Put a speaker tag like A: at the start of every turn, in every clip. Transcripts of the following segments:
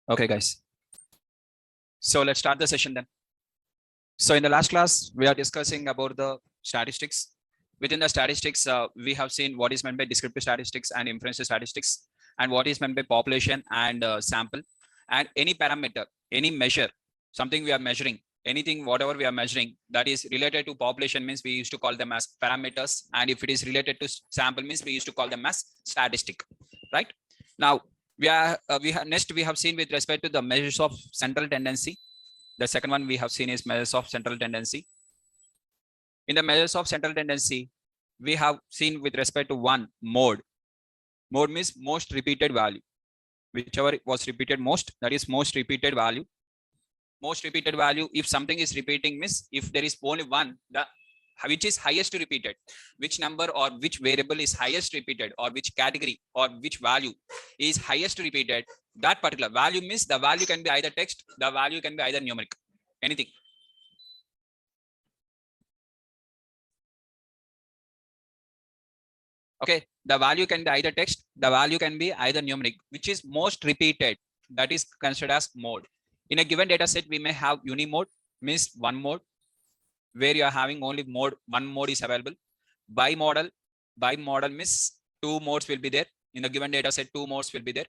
A: Okay, guys. So let's start the session then. So in the last class, we are discussing about the statistics. Within the statistics, we have seen what is meant by descriptive statistics and inferential statistics, and what is meant by population and sample, and any parameter, any measure, something we are measuring, anything, whatever we are measuring that is related to population means we used to call them as parameters, and if it is related to sample means we used to call them as statistic, right? Now, we have seen with respect to the measures of central tendency. The second one we have seen is measures of central tendency. In the measures of central tendency, we have seen with respect to one mode. Mode means most repeated value. Whichever was repeated most, that is most repeated value. Most repeated value, if something is repeating means if there is only one, which is highest repeated, which number or which variable is highest repeated, or which category or which value is highest repeated, that particular value means the value can be either text, the value can be either numeric, anything. Okay, the value can be either text, the value can be either numeric, which is most repeated, that is considered as mode. In a given data set, we may have unimode, means one mode, where you are having only mode, one mode is available. Bimodal means two modes will be there. In the given data set, two modes will be there.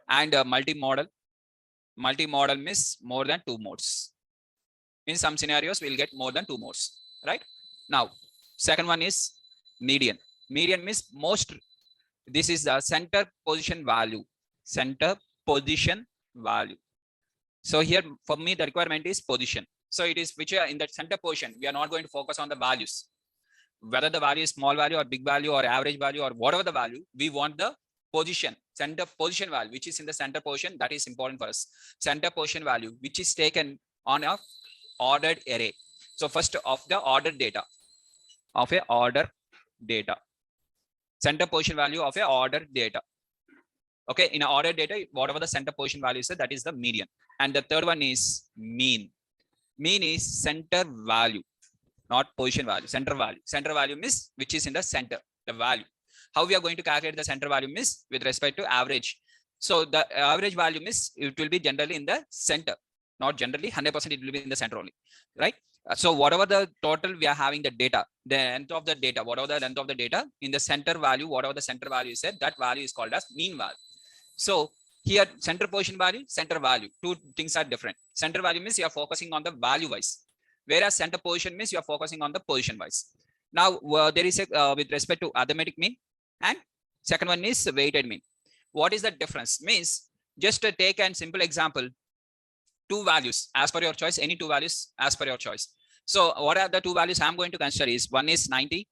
A: And multimodal means more than two modes. In some scenarios, we'll get more than two modes, right? Now, second one is median. Median means most, this is the center position value. Center position value. So here, for me, the requirement is position. So it is which are in that center position. We are not going to focus on the values. Whether the value is small value or big value or average value or whatever the value, we want the position, center position value, which is in the center position. That is important for us. Center position value, which is taken on a ordered array. So first of the ordered data, of a order data. Center position value of a ordered data. Okay, in a ordered data, whatever the center position value is, that is the median. And the third one is mean. Mean is center value, not position value, center value. Center value means which is in the center, the value. How we are going to calculate the center value means with respect to average. So the average value means it will be generally in the center, not generally 100%, it will be in the center only, right? So whatever the total we are having the data, the length of the data, whatever the length of the data in the center value, whatever the center value is said, that value is called as mean value. So here center position value, center value, two things are different. Center value means you are focusing on the value wise, whereas center position means you are focusing on the position wise. Now there is a with respect to arithmetic mean, and second one is weighted mean. What is the difference? Means just take an simple example, two values as per your choice, any two values as per your choice. So what are the two values I'm going to consider is one is 90,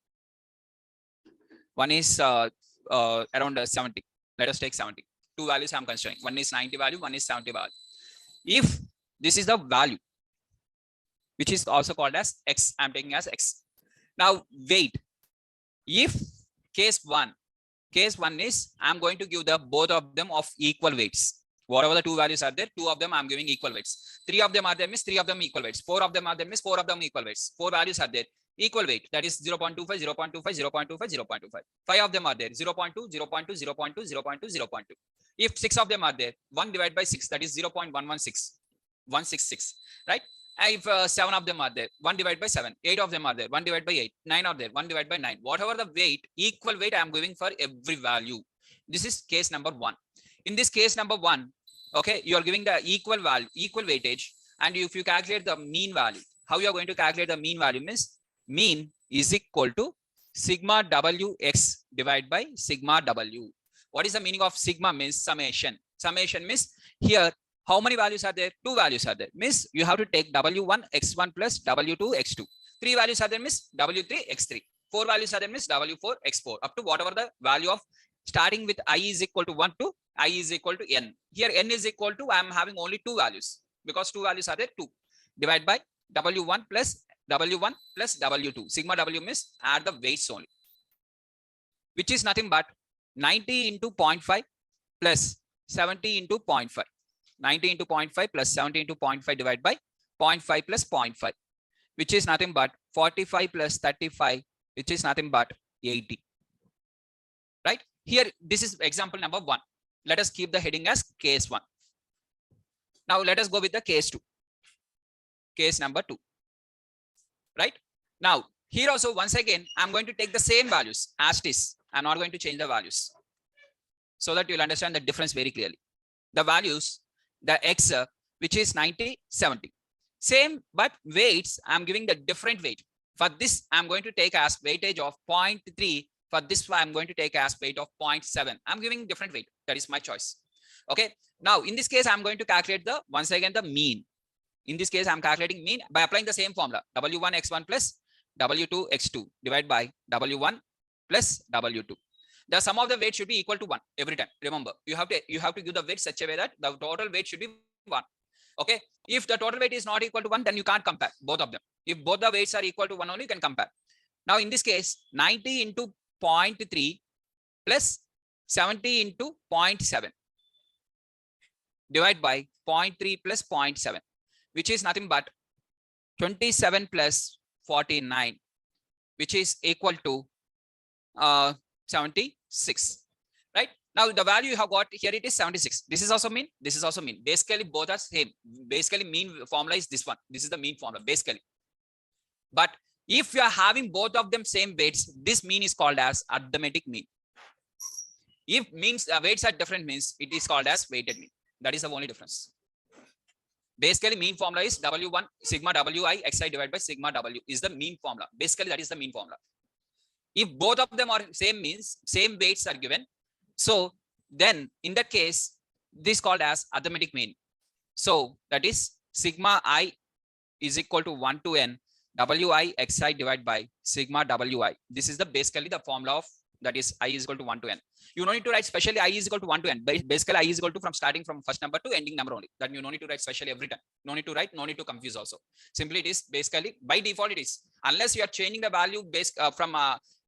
A: one is around 70. Let us take 70. Two values I'm considering. One is 90 value, one is 70 value. If this is the value, which is also called as X, I'm taking as X. Now weight. If case one is I'm going to give the both of them of equal weights. Whatever the two values are there, two of them I'm giving equal weights. Three of them are there means three of them equal weights. Four of them are there means four of them equal weights. Four values are there, equal weight, that is 0.25, 0.25, 0.25, 0.25. Five of them are there, 0.2, 0.2, 0.2, 0.2, 0.2. If six of them are there, 1 divided by 6, that is 0.116, 166, right? If 7 of them are there, 1 divided by 7. 8 of them are there, 1 divided by 8. 9 are there, 1 divided by 9. Whatever the weight, equal weight I am giving for every value. This is case number 1. In this case number 1, okay, you are giving the equal value, equal weightage, and if you calculate the mean value, how you are going to calculate the mean value means mean is equal to sigma wx divided by sigma w. What is the meaning of sigma? Means summation. Summation means here how many values are there? Two values are there. Means you have to take w1 x1 plus w2 x2. Three values are there means w3 x3. Four values are there means w4 x4. Up to whatever the value of starting with I is equal to 1 to I is equal to n. Here n is equal to I am having only two values because two values are there 2. Divide by w1 plus w2. Sigma w means add the weights only, which is nothing but 90 into 0.5 plus 70 into 0.5. 90 into 0.5 plus 70 into 0.5 divided by 0.5 plus 0.5, which is nothing but 45 plus 35, which is nothing but 80. Right? Here, this is example number 1. Let us keep the heading as case 1. Now let us go with the case 2. Case number 2. Right? Now, here also, once again, I'm going to take the same values as it is. I'm not going to change the values so that you'll understand the difference very clearly. The values, the X, which is 90, 70. Same, but weights, I'm giving the different weight. For this, I'm going to take as weightage of 0.3. For this, I'm going to take as weight of 0.7. I'm giving different weight. That is my choice. Okay. Now, in this case, I'm going to calculate the, once again, the mean. In this case, I'm calculating mean by applying the same formula, W1 X1 plus W2 X2 divided by W1 plus W2. The sum of the weight should be equal to 1 every time. Remember, you have to give the weight such a way that the total weight should be 1. Okay. If the total weight is not equal to 1, then you can't compare both of them. If both the weights are equal to 1 only, you can compare. Now, in this case, 90 into 0.3 plus 70 into 0.7 divided by 0.3 plus 0.7, which is nothing but 27 plus 49, which is equal to 76. Right? Now, the value you have got here, it is 76. This is also mean. This is also mean. Basically, both are same. Basically, mean formula is this one. This is the mean formula, basically. But if you are having both of them same weights, this mean is called as arithmetic mean. If means weights are different, means it is called as weighted mean. That is the only difference. Basically, mean formula is W1 sigma Wi xi divided by sigma W is the mean formula. Basically, that is the mean formula. If both of them are same means, same weights are given, so then in that case, this is called as arithmetic mean. So that is sigma I is equal to 1 to n Wi xi divided by sigma Wi. This is the basically the formula of that is I is equal to 1 to n. You don't need to write specially I is equal to 1 to n. Basically, I is equal to from starting from first number to ending number only. That you don't need to write specially every time. No need to write, no need to confuse also. Simply it is basically by default it is. Unless you are changing the value based from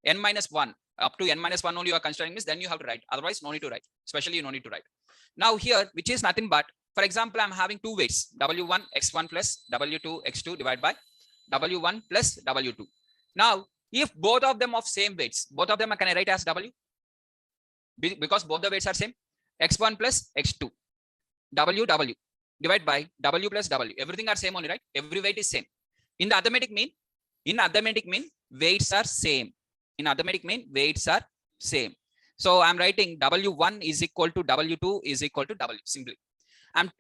A: n minus 1 up to n minus 1 only you are considering this, then you have to write. Otherwise, no need to write. Especially you no need to write. Now here, which is nothing but, for example, I'm having two weights, W1 X1 plus W2 X2 divided by W1 plus W2. Now, if both of them of same weights, both of them can I write as W? Because both the weights are same. X1 plus X2. W divided by W plus W. Everything are same only, right? Every weight is same. In the arithmetic mean, weights are same. In arithmetic mean, weights are same. So I'm writing W1 is equal to W2 is equal to W. Simply, I'm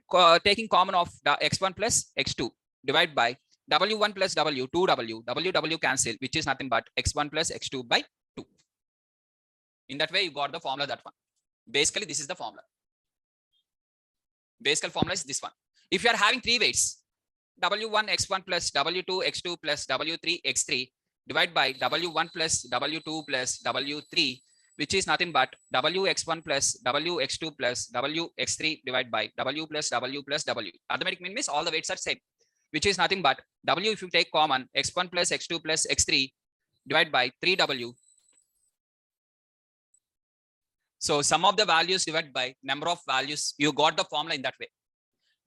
A: taking common of the X1 plus X2 divided by W1 plus W, 2W, W cancel, which is nothing but X1 plus X2 by 2. In that way, you got the formula, that one. Basically, this is the formula. Basic formula is this one. If you are having three weights, W1 X1 plus W2 X2 plus W3 X3 divided by W1 plus W2 plus W3, which is nothing but WX1 plus WX2 plus WX3 divided by W plus W plus W. Arithmetic mean means all the weights are same, which is nothing but W if you take common, X1 plus X2 plus X3 divided by 3W. So sum of the values divided by number of values, you got the formula in that way.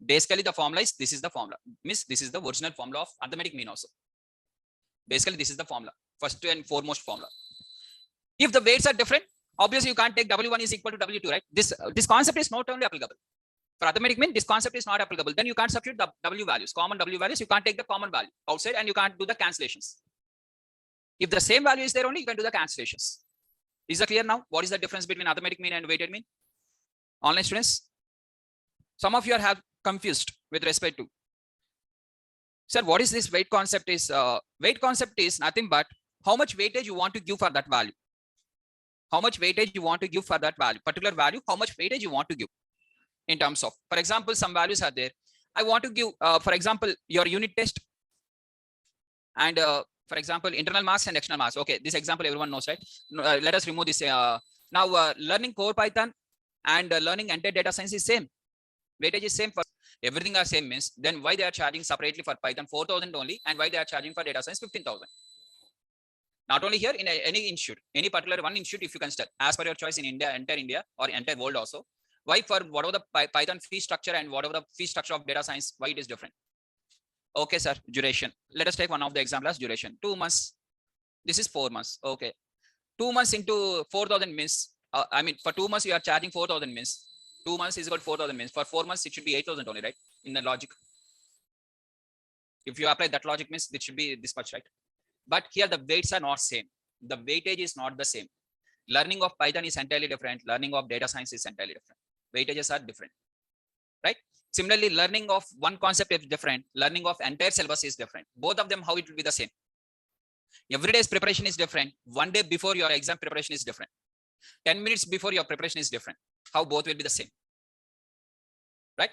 A: Basically, the formula is, this is the formula. Means this is the original formula of arithmetic mean also. Basically, this is the formula, first and foremost formula. If the weights are different, obviously you can't take W1 is equal to W2, right? This concept is not only applicable. For arithmetic mean, this concept is not applicable. Then you can't substitute the W values, common W values. You can't take the common value outside and you can't do the cancellations. If the same value is there only, you can do the cancellations. Is it clear now? What is the difference between arithmetic mean and weighted mean? Online students? Some of you are confused with respect to. Sir, what is this weight concept is? Weight concept is nothing but how much weightage you want to give for that value. How much weightage you want to give for that value, particular value, how much weightage you want to give in terms of, for example, some values are there. I want to give, for example, your unit test and for example, internal mass and external mass. Okay, this example everyone knows, right? Let us remove this. Now, learning core Python and learning entire data science is same. Weightage is same for everything are same means, then why they are charging separately for Python 4,000 only and why they are charging for data science 15,000? Not only here, in any institute, any particular one institute, if you consider, as per your choice in India, entire India or entire world also, why for whatever the Python fee structure and whatever the fee structure of data science, why it is different? Okay, sir, duration. Let us take one of the examples as duration. 2 months. This is 4 months. Okay. 2 months into 4,000 means, I mean, for 2 months, you are charging 4,000 means 2 months is equal to 4,000 means for 4 months, it should be 8,000 only, right? in the logic. If you apply that logic means it should be this much, right? But here the weights are not same. The weightage is not the same. Learning of Python is entirely different. Learning of data science is entirely different. Weightages are different, right? Similarly, learning of one concept is different. Learning of entire syllabus is different. Both of them, how it will be the same. Every day's preparation is different. One day before your exam preparation is different. 10 minutes before your preparation is different. How both will be the same, right?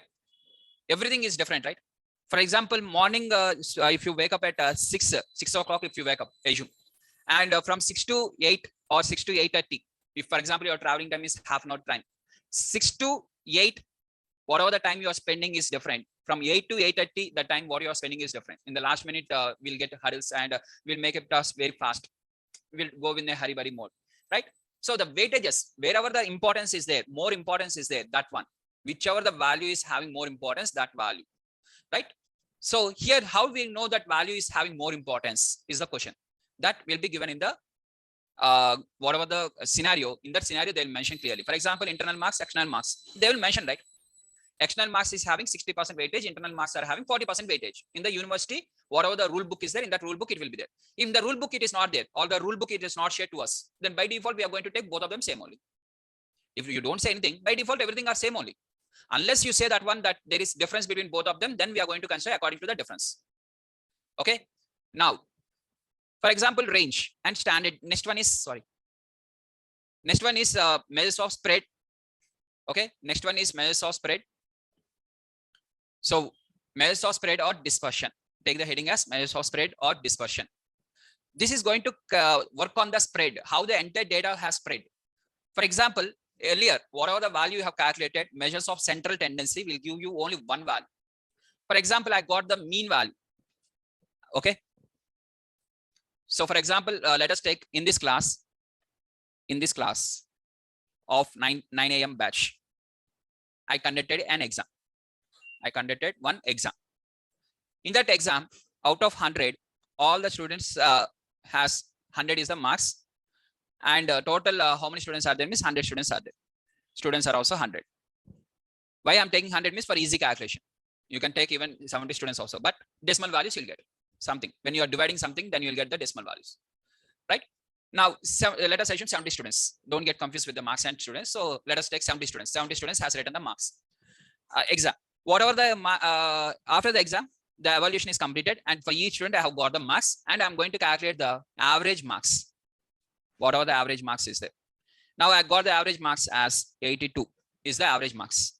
A: Everything is different, right? For example, morning, if you wake up at 6 o'clock, if you wake up, assume, and from 6 to 8 or 6 to 8:30, if for example your traveling time is half an hour time, 6 to 8, whatever the time you are spending is different. From 8 to 8:30, the time what you are spending is different. In the last minute, we'll get hurdles and we'll make a task very fast. We'll go in a hurry mode, right? So the weightages, wherever the importance is there, more importance is there, that one. Whichever the value is having more importance, that value, right? So here, how we know that value is having more importance is the question. That will be given in the whatever the scenario. In that scenario, they'll mention clearly. For example, internal marks, external marks, they will mention, right? External marks is having 60% weightage, internal marks are having 40% weightage. In the university, whatever the rule book is there, in that rule book, it will be there. If the rule book it is not there, or the rule book it is not shared to us, then by default, we are going to take both of them same only. If you don't say anything, by default, everything are same only. Unless you say that one, that there is difference between both of them, then we are going to consider according to the difference. Okay. Now, for example, range and standard. Next one is measures of spread. Okay. Next one is measures of spread. So measures of spread or dispersion. Take the heading as measures of spread or dispersion. This is going to work on the spread, how the entire data has spread. For example, earlier, whatever the value you have calculated, measures of central tendency will give you only one value. For example, I got the mean value. Okay. So for example, let us take in this class of 9 a.m. batch, I conducted an exam. I conducted one exam. In that exam, out of 100, all the students has 100 is the marks. And total, how many students are there? Means 100 students are there. Students are also 100. Why I'm taking 100 means for easy calculation. You can take even 70 students also, but decimal values you'll get something. When you are dividing something, then you'll get the decimal values, right? Now, let us assume 70 students. Don't get confused with the marks and students. So let us take 70 students. 70 students has written the marks. Exam. Whatever the after the exam, the evaluation is completed, and for each student I have got the marks, and I'm going to calculate the average marks. Whatever the average marks is there. Now I got the average marks as 82 is the average marks.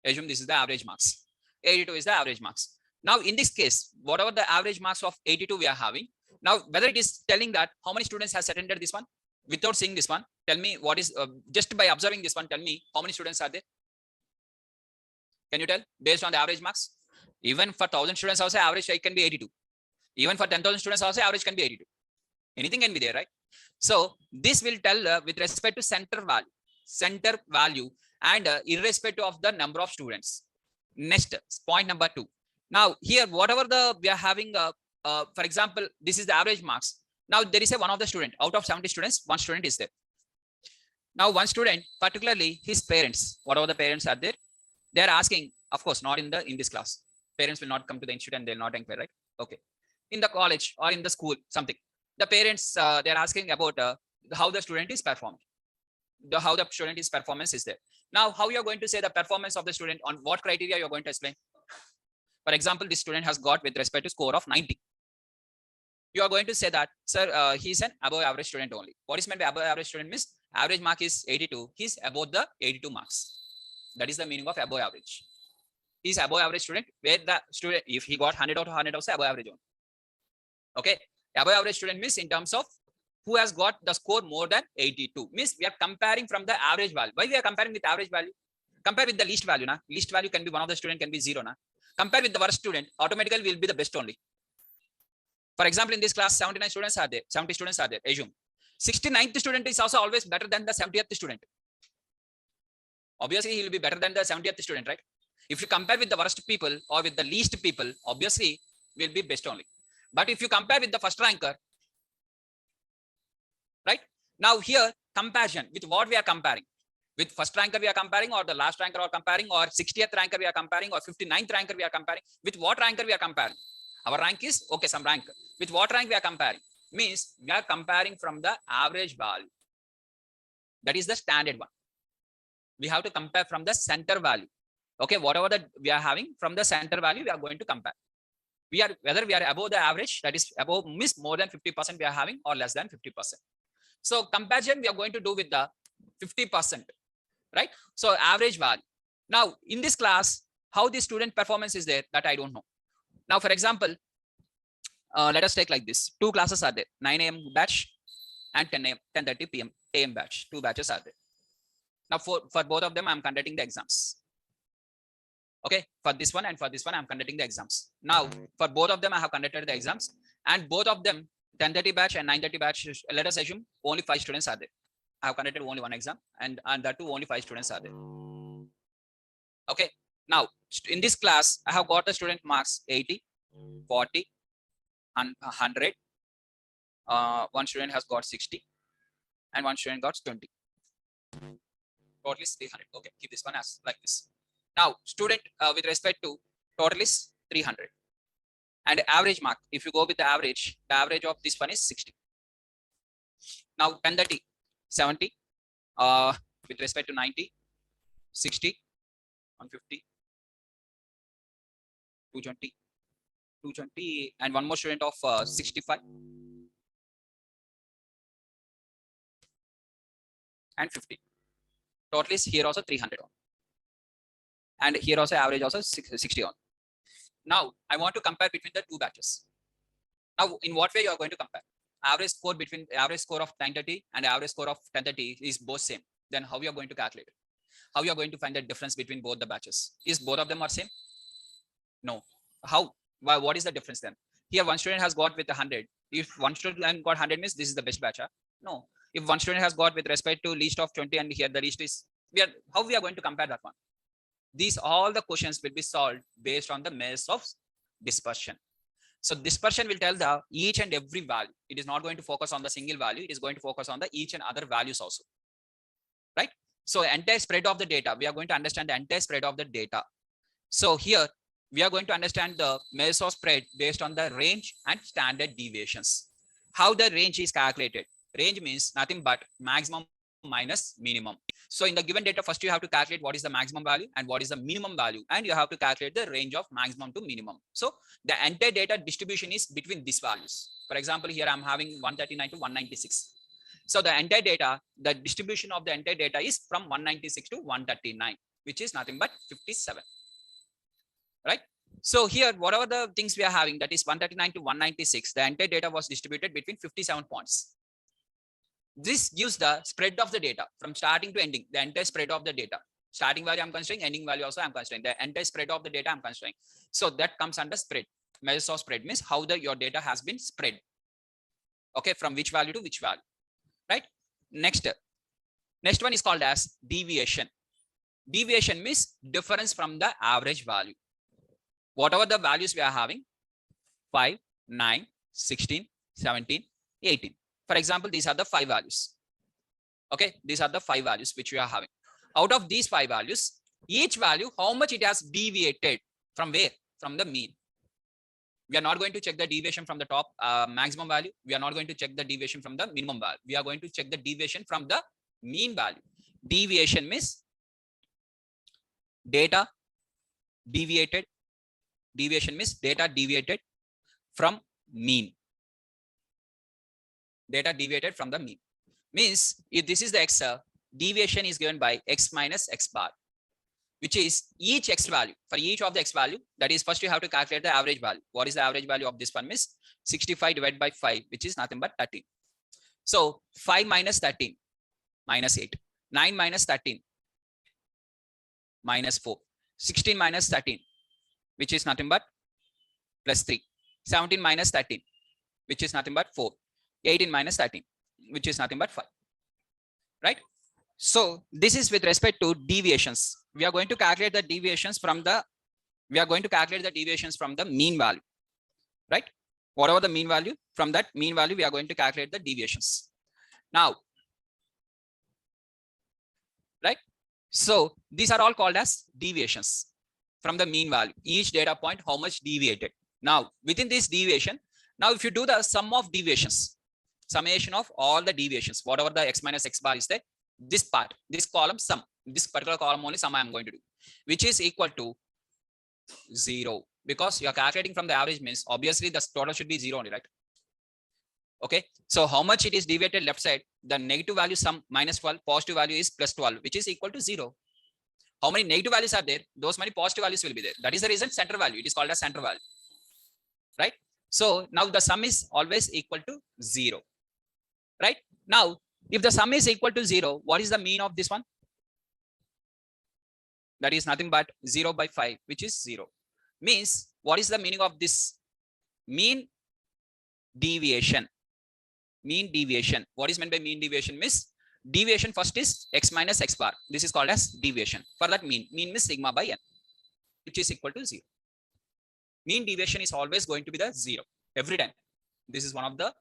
A: Assume this is the average marks. 82 is the average marks. Now in this case, whatever the average marks of 82 we are having, now whether it is telling that how many students has attended this one, without seeing this one, tell me what is, just by observing this one, tell me how many students are there. Can you tell based on the average marks? Even for 1,000 students also average it can be 82. Even for 10,000 students also average can be 82. Anything can be there, right? So this will tell with respect to center value and irrespective of the number of students. Next, point number 2. Now here, whatever we are having, for example, this is the average marks. Now there is one of the student out of 70 students, one student is there. Now one student, particularly his parents, whatever the parents are there, they are asking, of course, not in this class. Parents will not come to the institute and they'll not inquire, right? Okay. In the college or in the school, something. The parents, they're asking about how the student is performed. How the student's performance is there. Now, how you're going to say the performance of the student, on what criteria you're going to explain? For example, this student has got with respect to score of 90. You are going to say that, sir, he's an above average student only. What is meant by above average student means average mark is 82. He's above the 82 marks. That is the meaning of above average. He's above average student, where the student, if he got 100 out of 100 also above average only. Okay. Above average student means in terms of who has got the score more than 82. Means we are comparing from the average value. Why we are comparing with average value? Compare with the least value. Na? Least value can be one of the student, can be 0. Na? Compare with the worst student, automatically will be the best only. For example, in this class, 79 students are there. 70 students are there. Assume 69th student is also always better than the 70th student. Obviously, he will be better than the 70th student, right? If you compare with the worst people or with the least people, obviously will be best only. But if you compare with the first ranker, right? Now here, comparison with what we are comparing. With first ranker we are comparing, or the last ranker we are comparing, or 60th ranker we are comparing, or 59th ranker we are comparing. With what ranker we are comparing? Our rank is, okay, some rank. With what rank we are comparing? Means we are comparing from the average value. That is the standard one. We have to compare from the center value. Okay, whatever that we are having from the center value, we are going to compare. Whether we are above the average, that is above, means more than 50% we are having, or less than 50%. So comparison we are going to do with the 50%, right? So average value. Now in this class, how the student performance is there, that I don't know. Now, for example, let us take like this. Two classes are there, 9 a.m. batch and 10 a.m., 10:30 p.m. AM batch. Two batches are there. Now for both of them, I'm conducting the exams. Okay, for this one and for this one, I'm conducting the exams. Now, for both of them, I have conducted the exams, and both of them, 10:30 batch and 9:30 batch, let us assume only 5 students are there. I have conducted only one exam, and that too only 5 students are there. Okay, now in this class, I have got the student marks 80, 40, and 100. One student has got 60, and one student got 20. Total is 300. Okay, keep this one as like this. Now, student with respect to total is 300. And average mark, if you go with the average of this one is 60. Now, 10:30, 70, with respect to 90, 60, 150, 220, 220, and one more student of 65 and 50. Total is here also 300 on. And here also average also 60 on. Now, I want to compare between the two batches. Now, in what way you are going to compare? Average score between average score of 9:30 and average score of 10:30 is both same. Then how you are going to calculate it? How you are going to find the difference between both the batches? Is both of them are same? No. How? Why? What is the difference then? Here one student has got with 100. If one student got 100 means this is the best batch. Huh? No. If one student has got with respect to least of 20 and here the least is, how we are going to compare that one? These all the questions will be solved based on the measures of dispersion. So dispersion will tell the each and every value. It is not going to focus on the single value. It is going to focus on the each and other values also. Right? So entire spread of the data, we are going to understand the entire spread of the data. So here we are going to understand the measures of spread based on the range and standard deviations. How the range is calculated? Range means nothing but maximum minus minimum. So in the given data, first you have to calculate what is the maximum value and what is the minimum value, and you have to calculate the range of maximum to minimum. So the entire data distribution is between these values. For example, here I'm having 139 to 196. So the entire data, the distribution of the entire data is from 196 to 139, which is nothing but 57. Right? So here, whatever the things we are having, that is 139 to 196, the entire data was distributed between 57 points. This gives the spread of the data from starting to ending, the entire spread of the data. Starting value I'm considering, ending value also I'm considering, the entire spread of the data I'm considering. So that comes under spread. Measures of spread means how your data has been spread. Okay, from which value to which value, right? Next one is called as deviation. Deviation means difference from the average value. Whatever the values we are having, 5, 9, 16, 17, 18. For example, these are the 5 values. Okay, these are the 5 values which we are having. Out of these 5 values, each value, how much it has deviated from where? From the mean. We are not going to check the deviation from the top maximum value. We are not going to check the deviation from the minimum value. We are going to check the deviation from the mean value. Deviation means data deviated. Deviation means data deviated from mean. Data deviated from the mean. Means if this is the x, deviation is given by x minus x bar, which is each x value. For each of the x value, that is first you have to calculate the average value. What is the average value of this one? Means 65 divided by 5, which is nothing but 13. So 5 minus 13, minus 8. 9 minus 13, minus 4. 16 minus 13, which is nothing but plus 3. 17 minus 13, which is nothing but 4. 18 minus 13, which is nothing but 5. Right? So this is with respect to deviations. We are going to calculate the deviations from the mean value. Right? Whatever the mean value, from that mean value, we are going to calculate the deviations. Now, right? So these are all called as deviations from the mean value. Each data point, how much deviated. Now, within this deviation, now if you do the sum of deviations, summation of all the deviations, whatever the x minus x bar is there, this part, this column sum, this particular column only sum I am going to do, which is equal to 0, because you are calculating from the average means obviously the total should be 0 only, right? Okay, so how much it is deviated left side, the negative value sum minus 12, positive value is plus 12, which is equal to 0. How many negative values are there? Those many positive values will be there. That is the reason center value, it is called as center value, right? So now the sum is always equal to 0, right? Now, if the sum is equal to 0, what is the mean of this one? That is nothing but 0 by 5, which is 0. Means, what is the meaning of this? Mean deviation. Mean deviation. What is meant by mean deviation? Means deviation first is x minus x bar. This is called as deviation. For that mean means sigma by n, which is equal to 0. Mean deviation is always going to be the 0 every time. This is one of the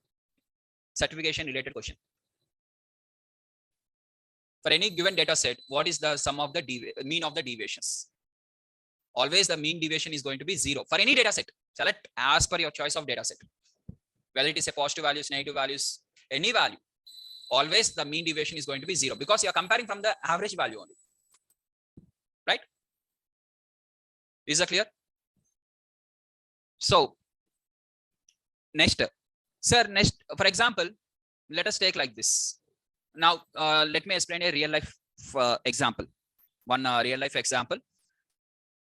A: certification related question. For any given data set, what is the sum of the mean of the deviations? Always the mean deviation is going to be 0 for any data set. Select as per your choice of data set. Whether it is a positive values, negative values, any value, always the mean deviation is going to be 0 because you are comparing from the average value only, right? Is that clear? So next, sir, next, for example, let us take like this. Now, let me explain a real life example. One real life example.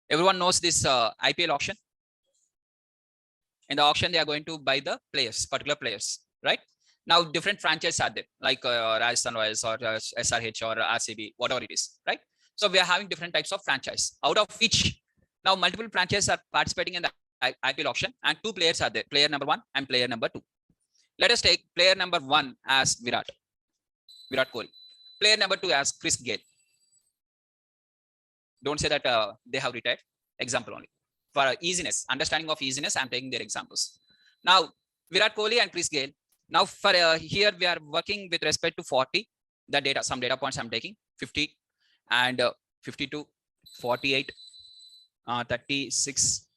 A: Everyone knows this IPL auction. In the auction, they are going to buy the players, particular players, right? Now, different franchises are there, like Rajasthan Royals or SRH or RCB, whatever it is, right? So we are having different types of franchise, out of which now multiple franchises are participating in the IPL auction, and 2 players are there, player number 1 and player number 2. Let us take player number 1 as Virat Kohli, player number 2 as Chris Gayle. Don't say that they have retired. Example only. For easiness, understanding of easiness, I'm taking their examples. Now, Virat Kohli and Chris Gayle. Now, for here we are working with respect to 40. The data, some data points I'm taking 50 and 52, 48, 36,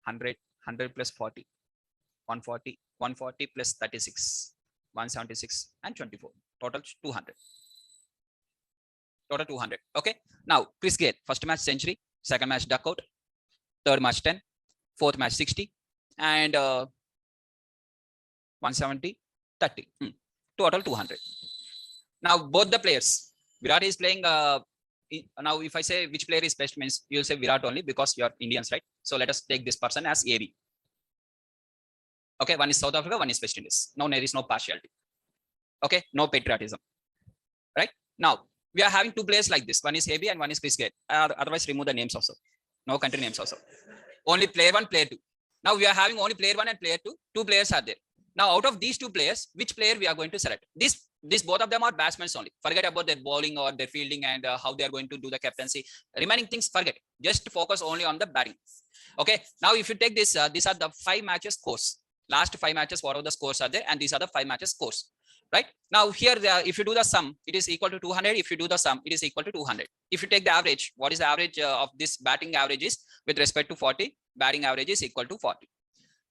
A: 100, 100 plus 40, 140, 140 plus 36, 176 and 24. Total 200. Total 200. Okay. Now, Chris Gayle, first match century, second match duckout, third match 10, fourth match 60, and 170, 30. Total 200. Now, both the players, Virat is playing. Now, if I say which player is best, means you'll say Virat only because you're Indians, right? So let us take this person as AB. Okay, one is South Africa, one is West Indies. Now, there is no partiality. Okay, no patriotism, right? Now, we are having 2 players like this. One is AB and one is Chris Gayle. Otherwise, remove the names also. No country names also. Only player 1, player 2. Now, we are having only player 1 and player 2. 2 players are there. Now, out of these 2 players, which player we are going to select? This both of them are batsmen only. Forget about their bowling or their fielding and how they are going to do the captaincy. Remaining things, forget. Just focus only on the batting. Okay. Now, if you take this, these are the 5 matches scores. Last 5 matches, whatever the scores are there, and these are the 5 matches scores. Right now, here, if you do the sum, it is equal to 200. If you do the sum, it is equal to 200. If you take the average, what is the average of this batting averages with respect to 40? Batting average is equal to 40.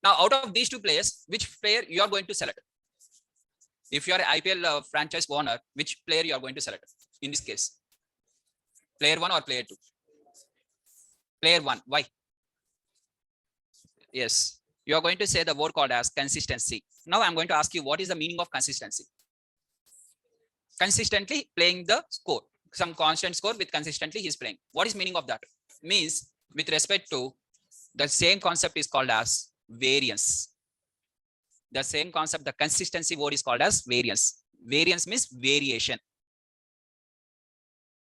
A: Now, out of these 2 players, which player you are going to select? If you are an IPL franchise owner, which player you are going to select? In this case, player 1 or player 2? Player 1. Why? Yes. You are going to say the word called as consistency. Now I'm going to ask you, what is the meaning of consistency? Consistently playing the score, some constant score with consistently he's playing. What is meaning of that? Means with respect to the same concept is called as variance. The same concept, the consistency word is called as variance. Variance means variation.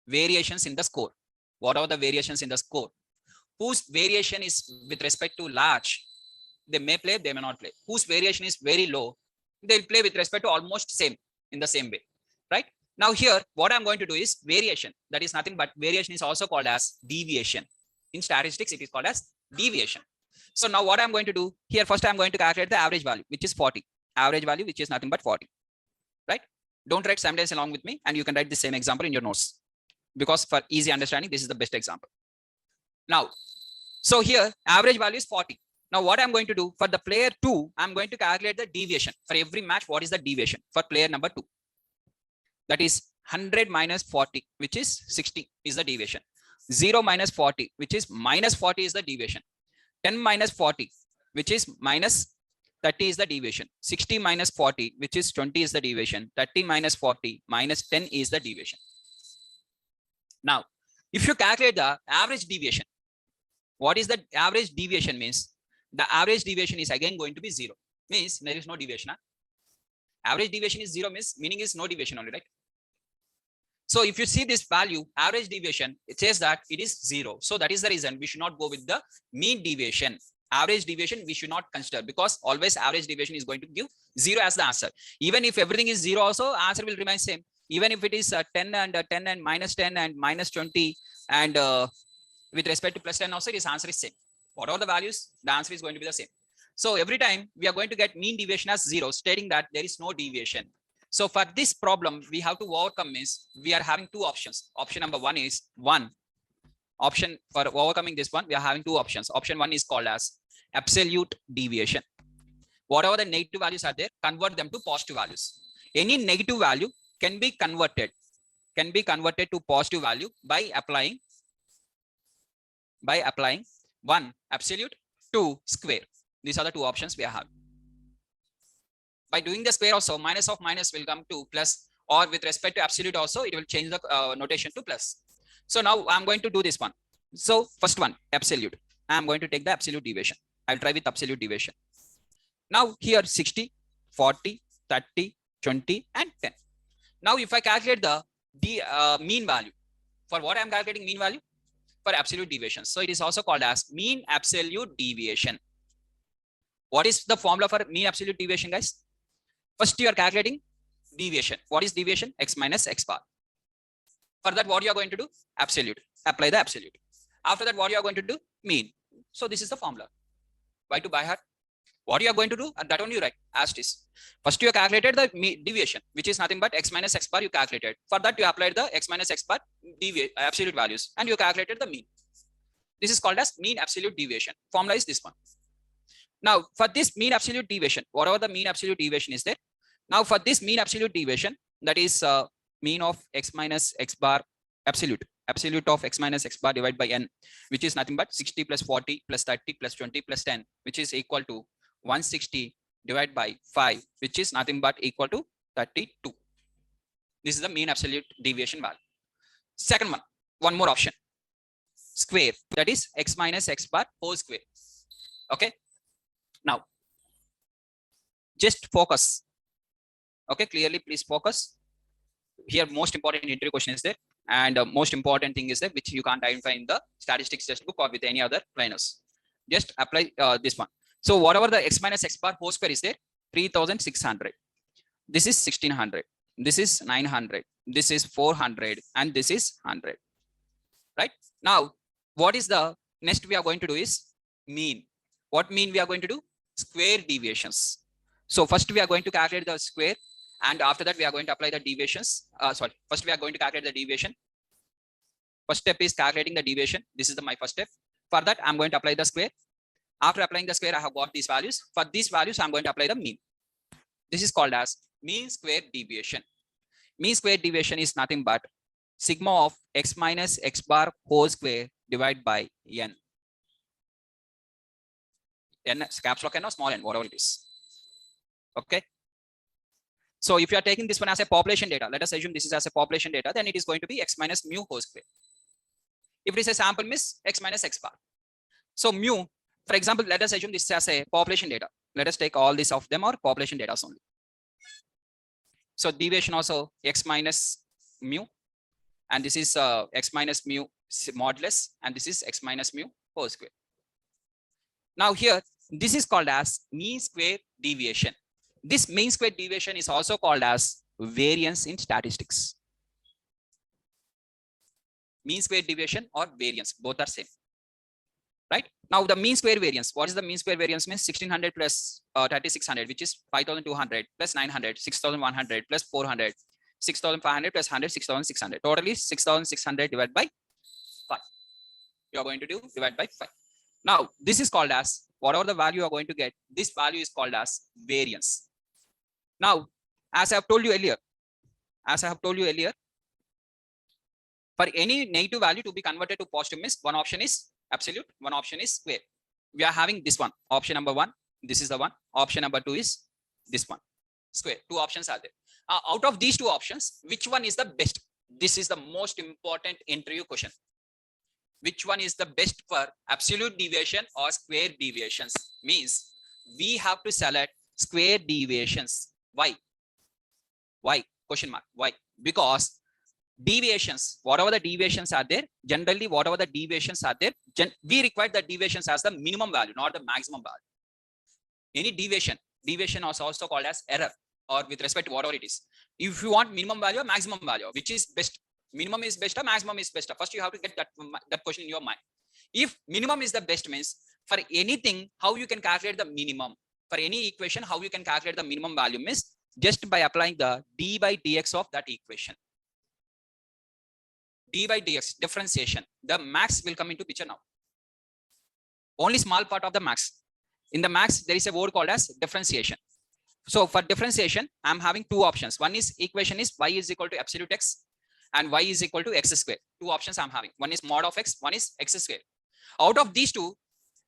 A: Variations in the score. What are the variations in the score? Whose variation is with respect to large? They may play, they may not play. Whose variation is very low, they'll play with respect to almost same, in the same way, right? Now here, what I'm going to do is variation. That is nothing but variation is also called as deviation. In statistics, it is called as deviation. So now what I'm going to do here, first I'm going to calculate the average value, which is 40. Average value, which is nothing but 40, right? Don't write sometimes along with me, and you can write the same example in your notes. because for easy understanding, this is the best example. Now, so here average value is 40. Now what I'm going to do for the player 2, I'm going to calculate the deviation for every match. What is the deviation for player number 2? That is 100 minus 40, which is 60 is the deviation. 0 minus 40, which is minus 40 is the deviation. 10 minus 40, which is minus 30 is the deviation. 60 minus 40, which is 20 is the deviation. 30 minus 40 minus 10 is the deviation. Now, if you calculate the average deviation, what is the average deviation means? The average deviation is again going to be 0. Means there is no deviation. Huh? Average deviation is 0 means meaning is no deviation only, right? So if you see this value, average deviation, it says that it is 0. So that is the reason we should not go with the mean deviation. Average deviation we should not consider, because always average deviation is going to give 0 as the answer. Even if everything is 0 also, answer will remain same. Even if it is 10 and minus 10 and minus 20 and with respect to plus 10 also, its answer is same. Whatever the values, the answer is going to be the same. So every time we are going to get mean deviation as 0, stating that there is no deviation. So for this problem, we have to overcome is we are having two options. Option number 1 is 1. Option for overcoming this one, we are having two options. Option 1 is called as absolute deviation. Whatever the negative values are there, convert them to positive values. Any negative value can be converted to positive value by applying 1 absolute, 2 square. These are the two options we are having. By doing the square also, minus of minus will come to plus, or with respect to absolute also, it will change the notation to plus. So now I'm going to do this one. So first one, absolute. I'm going to take the absolute deviation. I'll try with absolute deviation. Now here 60, 40, 30, 20, and 10. Now if I calculate the mean value, for what I'm calculating mean value? For absolute deviation. So it is also called as mean absolute deviation. What is the formula for mean absolute deviation, guys? First, you are calculating deviation. What is deviation? X minus X bar. For that, what you are going to do? Absolute. Apply the absolute. After that, what you are going to do? Mean. So this is the formula. Why to by heart? What you are going to do? That only you write as it is. First, you have calculated the deviation, which is nothing but X minus X bar you calculated. For that, you applied the X minus X bar absolute values, and you calculated the mean. This is called as mean absolute deviation. Formula is this one. Now, for this mean absolute deviation, whatever the mean absolute deviation is there. Now, for this mean absolute deviation, that is mean of X minus X bar absolute of X minus X bar divided by N, which is nothing but 60 plus 40 plus 30 plus 20 plus 10, which is equal to 160 divided by 5, which is nothing but equal to 32. This is the mean absolute deviation value. Second one more option. Square, that is X minus X bar whole square. Okay. Now, just focus. Okay, clearly, please focus. Here, most important interview question is there, and most important thing is there, which you can't identify in the statistics textbook or with any other planners. Just apply this one. So whatever the X minus X bar whole square is there, 3600. This is 1600. This is 900. This is 400, and this is 100. Right? Now, what is the next we are going to do is mean. What mean we are going to do? Square deviations. So first we are going to calculate the square, and after that we are going to apply the deviations. First we are going to calculate the deviation. First step is calculating the deviation. This is my first step. For that, I'm going to apply the square. After applying the square, I have got these values. For these values, I'm going to apply the mean. This is called as mean square deviation. Mean square deviation is nothing but sigma of X minus X bar whole square divided by N. N, caps lock N or small n, whatever it is. Okay. So if you are taking this one as a population data, let us assume this is as a population data, then it is going to be X minus mu whole square. If it is a sample miss, X minus X bar. So mu, for example, let us assume this is as a population data. Let us take all these of them or population data only. So deviation also X minus mu, and this is X minus mu modulus, and this is X minus mu whole square. Now here, this is called as mean square deviation. This mean square deviation is also called as variance in statistics. Mean square deviation or variance, both are same. Right? Now the mean square variance, what is the mean square variance means? 1600 plus 3600, which is 5200 plus 900, 6100 plus 400, 6,500 plus 100, 6,600. Totally 6,600 divided by 5. You are going to do divide by 5. Now, this is called as, whatever the value you are going to get, this value is called as variance. Now, as I have told you earlier, for any negative value to be converted to positive means one option is absolute, one option is square. We are having this one, option number 1. This is the one. Option number 2 is this one, square. 2 options are there. Out of these 2 options, which one is the best? This is the most important interview question. Which one is the best for absolute deviation or square deviations? Means we have to select square deviations. Why? Why? Question mark. Why? Because deviations, whatever the deviations are there, generally whatever the deviations are there, we require the deviations as the minimum value, not the maximum value. Any deviation is also called as error, or with respect to whatever it is. If you want minimum value or maximum value, which is best? Minimum is best or maximum is best? First you have to get that question in your mind. If minimum is the best means, for anything, how you can calculate the minimum? For any equation, how you can calculate the minimum value means just by applying the d by dx of that equation. D by dx, differentiation. The max will come into picture now. Only small part of the max. In the max, there is a word called as differentiation. So for differentiation, I'm having 2 options. One is equation is y is equal to absolute x and y is equal to x square. 2 options I'm having. One is mod of x, one is x square. Out of these 2,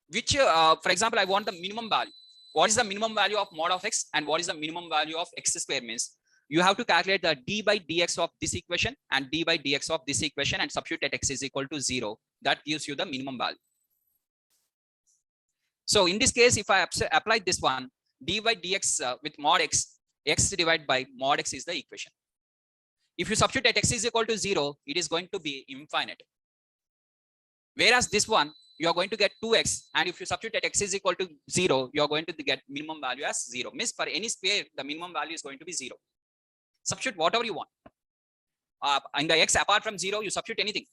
A: which, for example, I want the minimum value. What is the minimum value of mod of x and what is the minimum value of x square means? You have to calculate the d by dx of this equation and d by dx of this equation and substitute at x is equal to 0. That gives you the minimum value. So in this case, if I apply this one, d by dx with mod x, x divided by mod x is the equation. If you substitute at x is equal to 0, it is going to be infinite. Whereas this one, you are going to get 2x, and if you substitute at x is equal to 0, you are going to get minimum value as 0. Means for any square, the minimum value is going to be 0. Substitute whatever you want. In the x apart from 0, you substitute anything.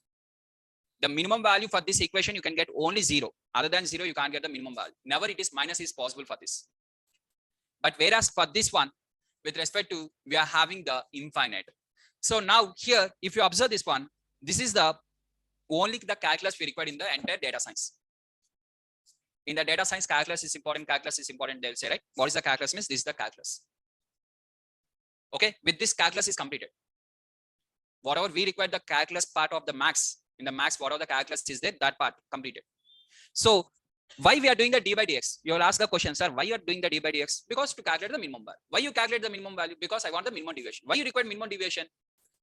A: The minimum value for this equation, you can get only 0. Other than 0, you can't get the minimum value. Never it is minus is possible for this. But whereas for this one, with respect to, we are having the infinite. So now here, if you observe this one, this is the only the calculus we require in the entire data science. In the data science, calculus is important, they'll say, right? What is the calculus means? This is the calculus. Okay, with this calculus is completed. Whatever we require the calculus part of the max, in the max, whatever the calculus is there, that part completed. So why we are doing the d by dx? You will ask the question, sir, why you are doing the d by dx? Because to calculate the minimum value. Why you calculate the minimum value? Because I want the minimum deviation. Why you require minimum deviation?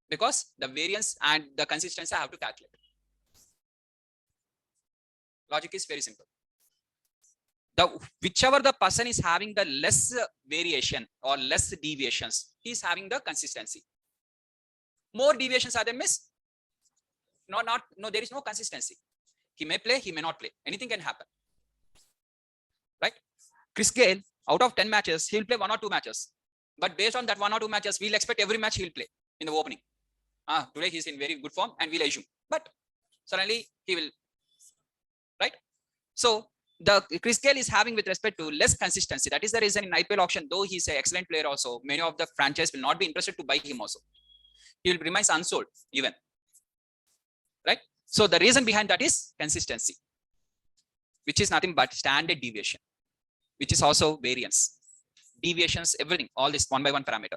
A: Because the variance and the consistency I have to calculate. Logic is very simple. Whichever the person is having the less variation or less deviations, he is having the consistency. More deviations are there, miss? No, there is no consistency. He may play, he may not play. Anything can happen. Right? Chris Gayle, out of 10 matches, he will play 1 or 2 matches. But based on that 1 or 2 matches, we'll expect every match he will play in the opening. Today he's in very good form and we'll assume. But suddenly he will. Right? So the Chris Gayle is having with respect to less consistency. That is the reason in IPL auction, though he's an excellent player also, many of the franchise will not be interested to buy him also. He will remain unsold even. Right? So the reason behind that is consistency, which is nothing but standard deviation, which is also variance, deviations, everything, all this 1 by 1 parameter.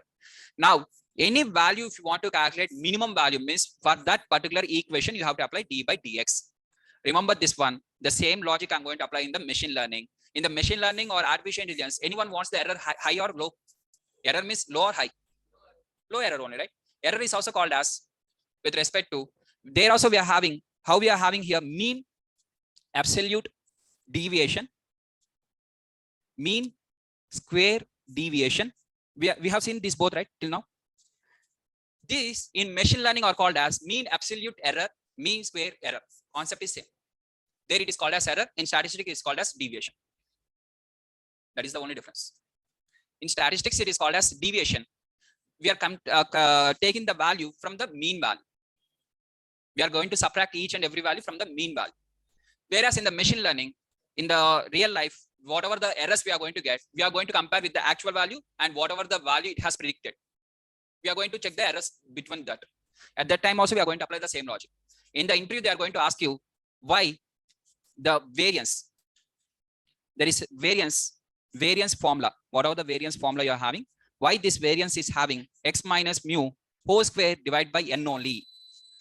A: Now, any value, if you want to calculate minimum value means for that particular equation, you have to apply d by dx. Remember this one, the same logic I'm going to apply in the machine learning. In the machine learning or artificial intelligence, anyone wants the error high or low? Error means low or high? Low error only, right? Error is also called as, with respect to, there also we are having, how we are having here, mean, absolute deviation, mean, square deviation. We have seen this both, right, till now. These in machine learning are called as mean absolute error, mean square error. Concept is same. There it is called as error. In statistics, it is called as deviation. That is the only difference. In statistics, it is called as deviation. We are taking the value from the mean value. We are going to subtract each and every value from the mean value. Whereas in the machine learning, in the real life, whatever the errors we are going to get, we are going to compare with the actual value and whatever the value it has predicted. We are going to check the errors between that. At that time also, we are going to apply the same logic. In the interview, they are going to ask you why the variance. There is variance formula. Whatever the variance formula you are having, why this variance is having x minus mu whole square divided by n only.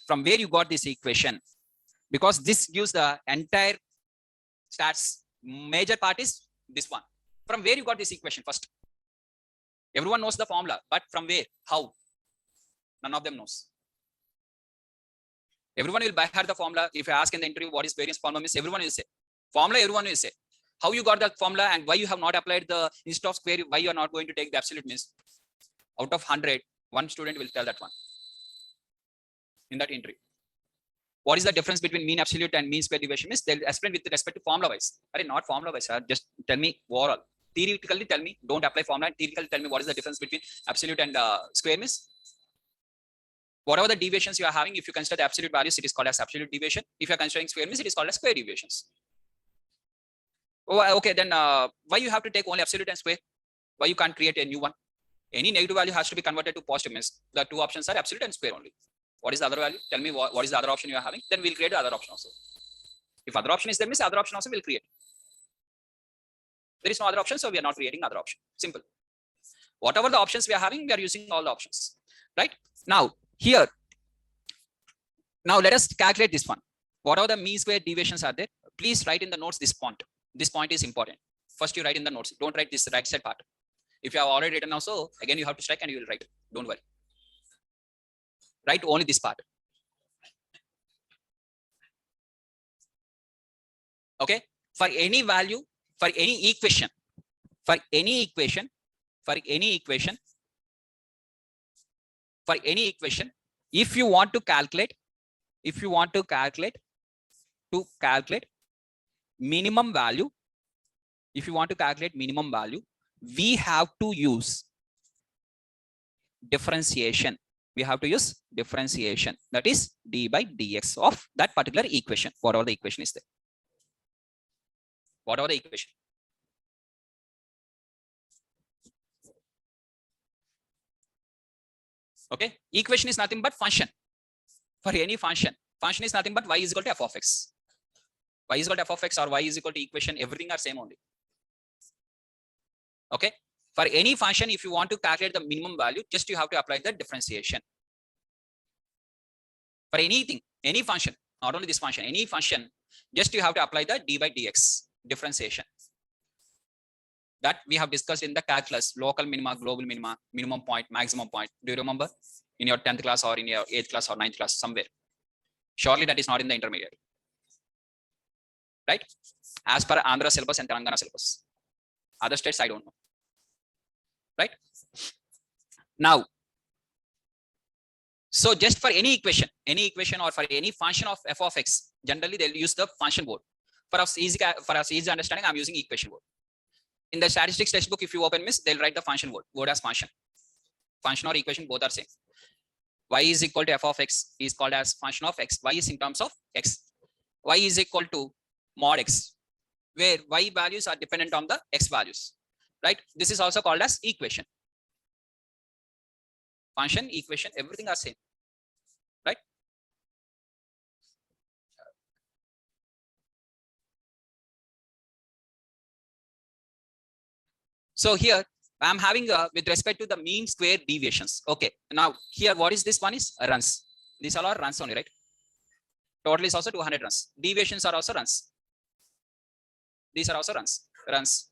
A: From where you got this equation? Because this gives the entire stats. Major part is this one. From where you got this equation first? Everyone knows the formula, but from where? How? None of them knows. Everyone will by heart the formula. If you ask in the interview what is variance formula means, everyone will say. Formula, everyone will say. How you got the formula and why you have not applied the instead of square, why you are not going to take the absolute means. Out of 100, one student will tell that one in that interview. What is the difference between mean absolute and mean square deviation means? They'll explain with respect to formula wise. Not formula wise, sir. Just tell me overall. Theoretically tell me, don't apply formula. Theoretically tell me what is the difference between absolute and square means. Whatever the deviations you are having, if you consider the absolute values, it is called as absolute deviation. If you are considering square means, it is called as square deviations. Oh, okay, then why you have to take only absolute and square? Why you can't create a new one? Any negative value has to be converted to positive means. The two options are absolute and square only. What is the other value? Tell me what is the other option you are having. Then we'll create the other option also. If other option is there means other option also will create. There is no other option, so we are not creating other option. Simple. Whatever the options we are having, we are using all the options. Right? Now, here. Now let us calculate this one. What are the mean square deviations are there? Please write in the notes this point. This point is important. First you write in the notes. Don't write this right side part. If you have already written also, again you have to strike and you will write. Don't worry. Write only this part. Okay. For any value, for any equation, if you want to calculate minimum value, we have to use differentiation. That is d by dx of that particular equation, whatever the equation is there. Whatever the equation. Okay. Equation is nothing but function. For any function is nothing but y is equal to f of x. Y is equal to f of x or y is equal to equation, everything are same only. Okay. For any function, if you want to calculate the minimum value, just you have to apply the differentiation. For anything, any function, not only this function, any function, just you have to apply the d by dx differentiation. That we have discussed in the calculus, local minima, global minima, minimum point, maximum point. Do you remember? In your 10th class or in your 8th class or 9th class, somewhere. Surely that is not in the intermediate. Right? As per Andhra syllabus and Telangana syllabus. Other states, I don't know. Right? Now, so just for any equation or for any function of f of x, generally they'll use the function word. For us easy understanding, I'm using equation word. In the statistics textbook, if you open miss, they'll write the function word as function. Function or equation, both are same. Y is equal to f of x is called as function of x. Y is in terms of x. Y is equal to mod x, where y values are dependent on the x values. Right? This is also called as equation. Function, equation, everything are same. Right? So here I'm having with respect to the mean square deviations. Okay. Now here, what is this one is runs. These all are runs only, right? Total is also 200 runs. Deviations are also runs. These are also runs. Runs.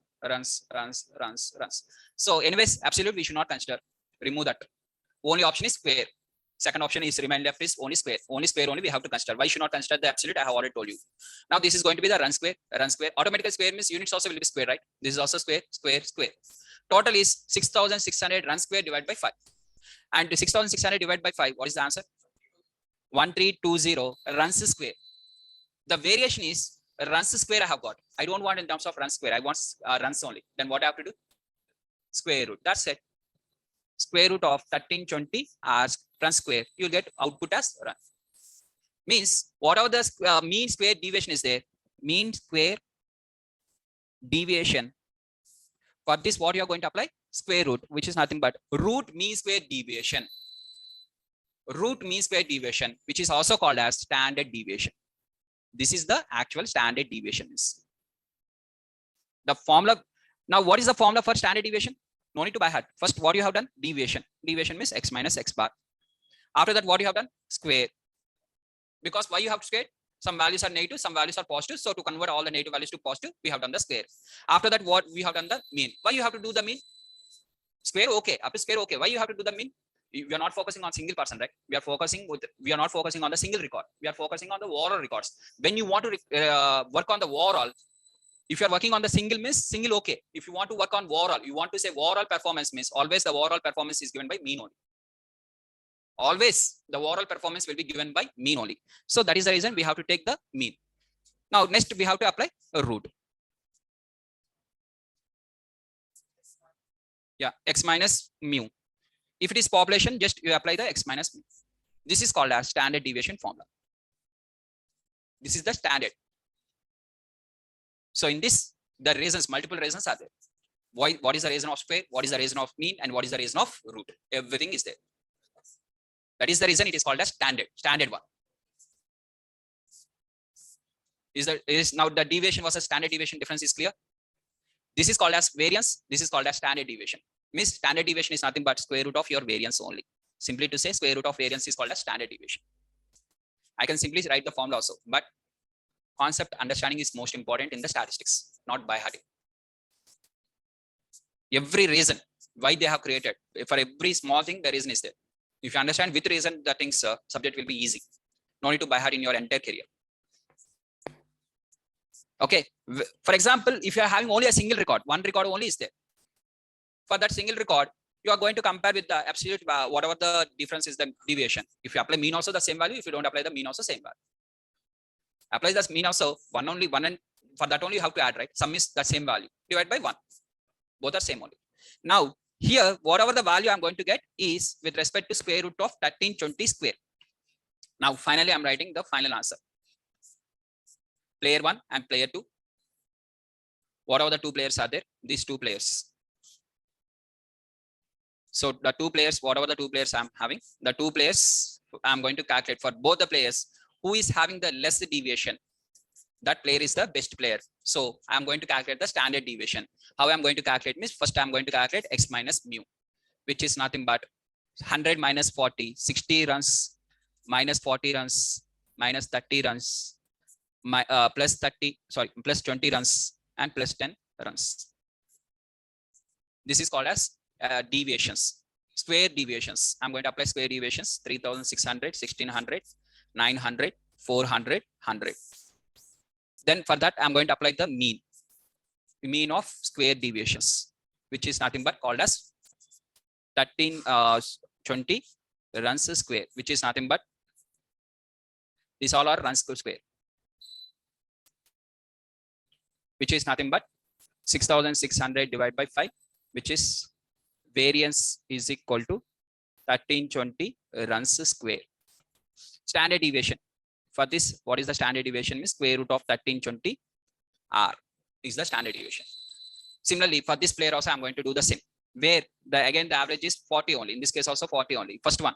A: So anyways, absolute we should not consider. Remove that. Only option is square. Second option is remain left is only square. Only square only we have to consider. Why should not consider the absolute? I have already told you. Now this is going to be the run square. Automatically square means units also will be square, right? This is also square. Total is 6,600 run square divided by 5. And 6,600 divided by 5, what is the answer? 1320 runs square. The variation is runs square I have got. I don't want in terms of run square. I want runs only. Then what I have to do? Square root. That's it. Square root of 1320 as run square. You'll get output as run. Means whatever the mean square deviation is there, mean square deviation For this, what you are going to apply? Square root, which is nothing but root mean square deviation. Root mean square deviation, which is also called as standard deviation. This is the actual standard deviation. The formula. Now, what is the formula for standard deviation? No need to by heart. First, what you have done? Deviation. Deviation means x minus x bar. After that, what you have done? Square. Because why you have to square? Some values are negative, some values are positive. So to convert all the negative values to positive, we have done the square. After that, what we have done? The mean. Why you have to do the mean? Square, okay. Up to square, okay. Why you have to do the mean? We are not focusing on single person, right? We are not focusing on the single record. We are focusing on the overall records. When you want to work on the overall, if you are working on the single means single, okay. If you want to work on overall, you want to say overall performance means always the overall performance is given by mean only. Always the overall performance will be given by mean only. So that is the reason we have to take the mean. Now next we have to apply a root. Yeah, x minus mu. If it is population, just you apply the x minus mu. This is called as standard deviation formula. This is the standard. So in this, the reasons, multiple reasons are there. Why? What is the reason of square? What is the reason of mean? And what is the reason of root? Everything is there. That is the reason it is called as standard one. Is now the deviation versus standard deviation difference is clear? This is called as variance. This is called as standard deviation. Means standard deviation is nothing but square root of your variance only. Simply to say square root of variance is called as standard deviation. I can simply write the formula also, but concept understanding is most important in the statistics, not by hearting. Every reason why they have created, for every small thing, the reason is there. If you understand with reason, the things subject will be easy. No need to by heart in your entire career. Okay. For example, if you are having only a single record, one record only is there. For that single record, you are going to compare with the absolute, whatever the difference is, the deviation. If you apply mean also the same value, if you don't apply the mean also same value. Apply the mean also, one and for that only you have to add, right? Sum is the same value, divide by 1. Both are same only. Now, here, whatever the value I'm going to get is with respect to square root of 1320 square. Now, finally, I'm writing the final answer. Player 1 and player 2. Whatever the two players are there, these two players. So the two players, whatever the two players I'm having, the two players I'm going to calculate for both the players who is having the less deviation. That player is the best player. So I'm going to calculate the standard deviation. How I'm going to calculate means first I'm going to calculate x minus mu, which is nothing but 100 minus 40, 60 runs, minus 40 runs, minus 30 runs, plus 20 runs, and plus 10 runs. This is called as deviations, square deviations. I'm going to apply square deviations: 3600, 1600, 900, 400, 100. Then for that, I'm going to apply the mean of square deviations, which is nothing but called as 1320 runs square, which is nothing but these all are runs square, which is nothing but 6600 divided by 5, which is variance is equal to 1320 runs square. Standard deviation. For this, what is the standard deviation? Means square root of 1320 r is the standard deviation. Similarly, for this player also, I'm going to do the same. Where again the average is 40 only. In this case also 40 only. First one,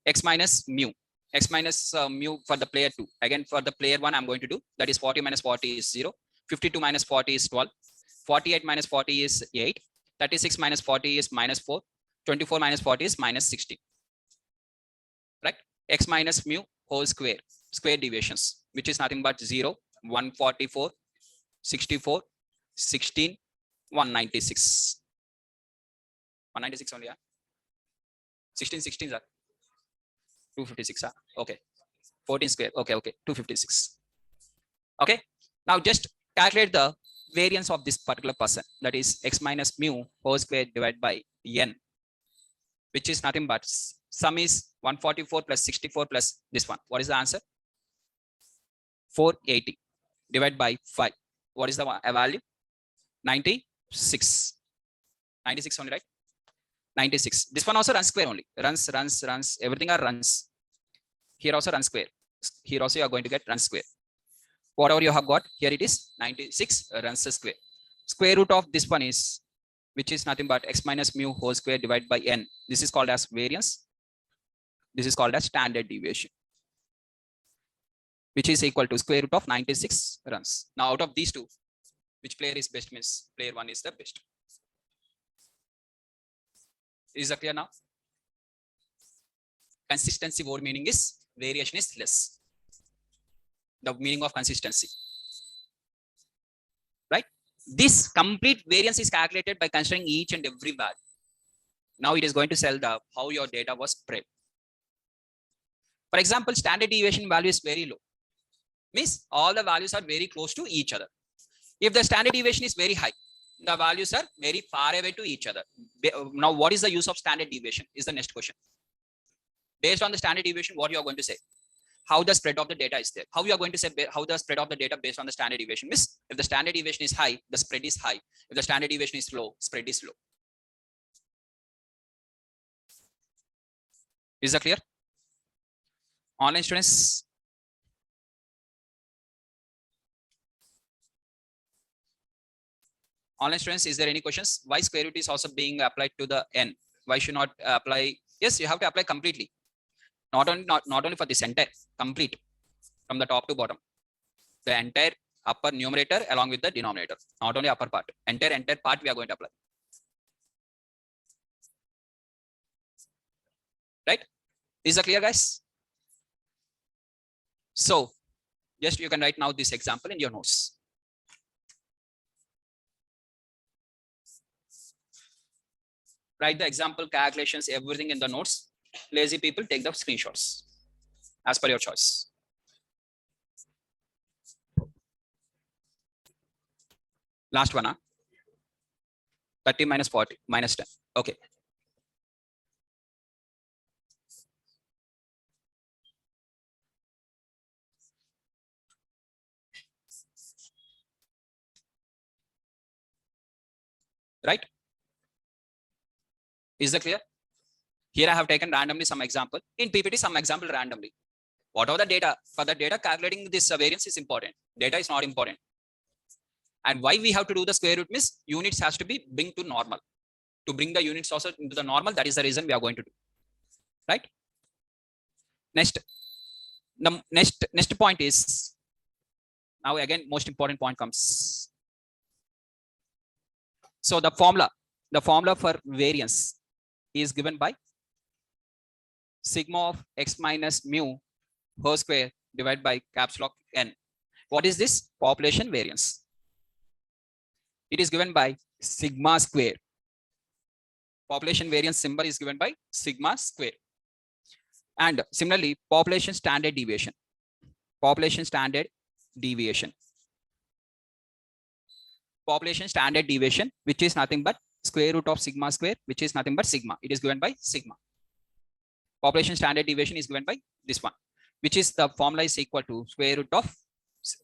A: x minus mu. X minus mu for the player 2. Again for the player 1, I'm going to do that is 40 minus 40 is 0. 52 minus 40 is 12. 48 minus 40 is 8. 36 minus 40 is minus 4. 24 minus 40 is minus 16. Right? X minus mu whole square. Square deviations, which is nothing but 0, 144, 64, 16, 196. 196 only, yeah? 16, 16, 256, okay. 14 square, okay, 256. Okay, now just calculate the variance of this particular person, that is x minus mu whole square divided by n, which is nothing but sum is 144 plus 64 plus this one. What is the answer? 480 divided by 5. What is the value? 96. 96 only, right? 96. This one also runs square only. Runs. Everything are runs. Here also run square. Here also you are going to get run square. Whatever you have got, here it is 96 runs square. Square root of this one is which is nothing but x minus mu whole square divided by n. This is called as variance. This is called as standard deviation, which is equal to square root of 96 runs. Now, out of these two, which player is best means player 1 is the best. Is that clear now? Consistency word meaning is variation is less. The meaning of consistency. Right? This complete variance is calculated by considering each and every value. Now it is going to tell the how your data was spread. For example, standard deviation value is very low. Means all the values are very close to each other. If the standard deviation is very high, the values are very far away to each other. Now, what is the use of standard deviation is the next question. Based on the standard deviation, what you are going to say? How the spread of the data is there. How you are going to say how the spread of the data based on the standard deviation is? If the standard deviation is high, the spread is high. If the standard deviation is low, spread is low. Is that clear? Online students. Online students, is there any questions? Why square root is also being applied to the n? Why should not apply? Yes, you have to apply completely. Not only for this entire, complete from the top to bottom. The entire upper numerator along with the denominator. Not only upper part. Entire part we are going to apply. Right? Is that clear, guys? So, just you can write now this example in your notes. Write the example, calculations, everything in the notes. Lazy people take the screenshots as per your choice. Last one, 30 minus 40 minus 10. Okay. Right? Is that clear? Here I have taken randomly some example. In PPT, some example randomly. Whatever the data, for the data calculating this variance is important. Data is not important. And why we have to do the square root means units has to be bring to normal. To bring the units also into the normal, that is the reason we are going to do. Right? Next. The next point is, now again, most important point comes. So the formula for variance is given by sigma of x minus mu whole square divided by caps lock n. What is this? Population variance. It is given by sigma square. Population variance symbol is given by sigma square. And similarly, population standard deviation. Population standard deviation. Population standard deviation, which is nothing but square root of sigma square, which is nothing but sigma. It is given by sigma. Population standard deviation is given by this one, which is the formula is equal to square root of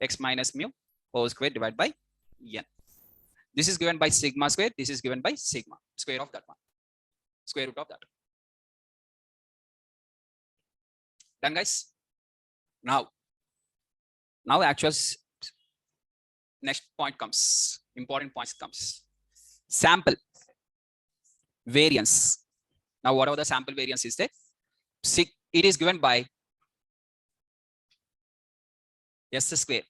A: x minus mu whole square divided by n. This is given by sigma square. This is given by sigma square of that one. Square root of that. Done, guys? Now actual next point comes. Important points comes. Sample variance. Now, whatever the sample variance is there, it is given by s square.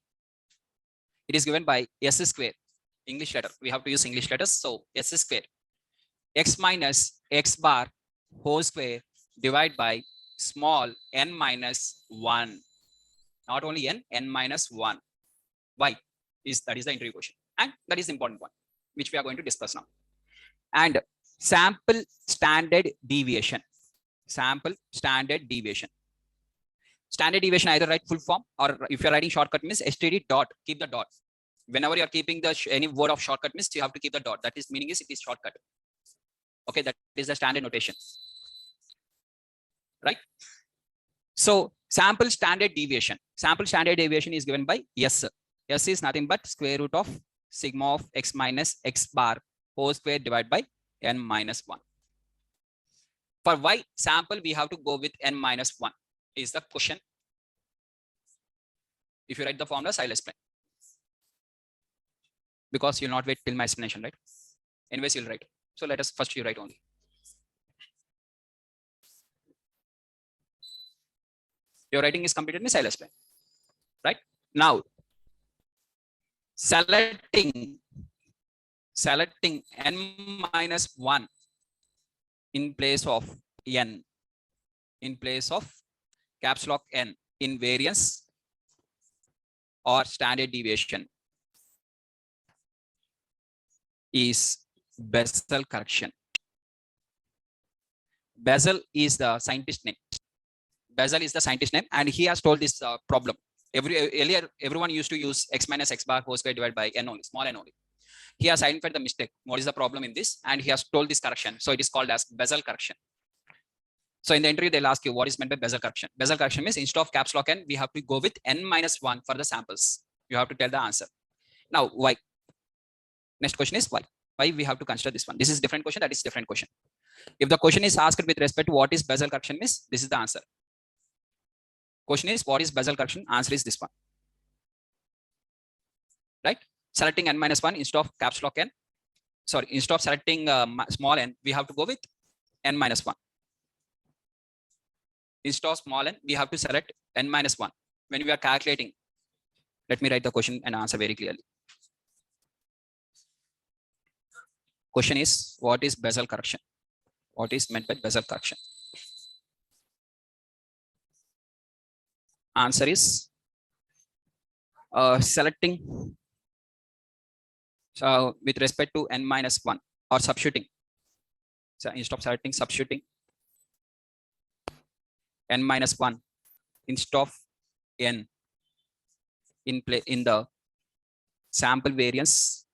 A: It is given by s square. English letter. We have to use English letters. So s square. X minus x bar whole square divided by small n minus 1. Not only n minus 1. Why? That is the interview question. And that is the important one, which we are going to discuss now. And sample standard deviation. Sample standard deviation. Standard deviation, either write full form, or if you're writing shortcut means std dot, keep the dot. Whenever you're keeping the any word of shortcut means you have to keep the dot. That is meaning is it is shortcut. Okay, that is the standard notation. Right? So sample standard deviation. Sample standard deviation is given by S. S is nothing but square root of sigma of x minus x bar whole square divided by n minus 1. For why sample we have to go with n minus 1 is the question. If you write the formulas, I'll explain. Because you'll not wait till my explanation, right? Anyways, you'll write. So let us first you write only. Your writing is completed, means I'll explain. Right? Now, selecting n minus 1 in place of n, in place of caps lock n in variance or standard deviation is Bessel correction. Bessel is the scientist name. Bessel is the scientist name, and he has told this problem. Earlier, everyone used to use x minus x bar whole square divided by n only, small n only. He has identified the mistake. What is the problem in this? And he has told this correction. So it is called as Bessel correction. So in the interview, they'll ask you what is meant by Bessel correction. Bessel correction means instead of caps lock n, we have to go with n minus 1 for the samples. You have to tell the answer. Now, why? Next question is why? Why we have to consider this one? This is different question. That is different question. If the question is asked with respect to what is Bessel correction means, this is the answer. Question is what is Bessel correction? Answer is this one. Right? Selecting n minus 1 instead of caps lock n. Sorry, instead of selecting small n, we have to go with n minus 1. Instead of small n, we have to select n minus 1. When we are calculating, let me write the question and answer very clearly. Question is, what is Bessel correction? What is meant by Bessel correction? Answer is selecting with respect to n minus 1 or substituting. So instead of selecting, substituting n minus 1 instead of n in the sample variance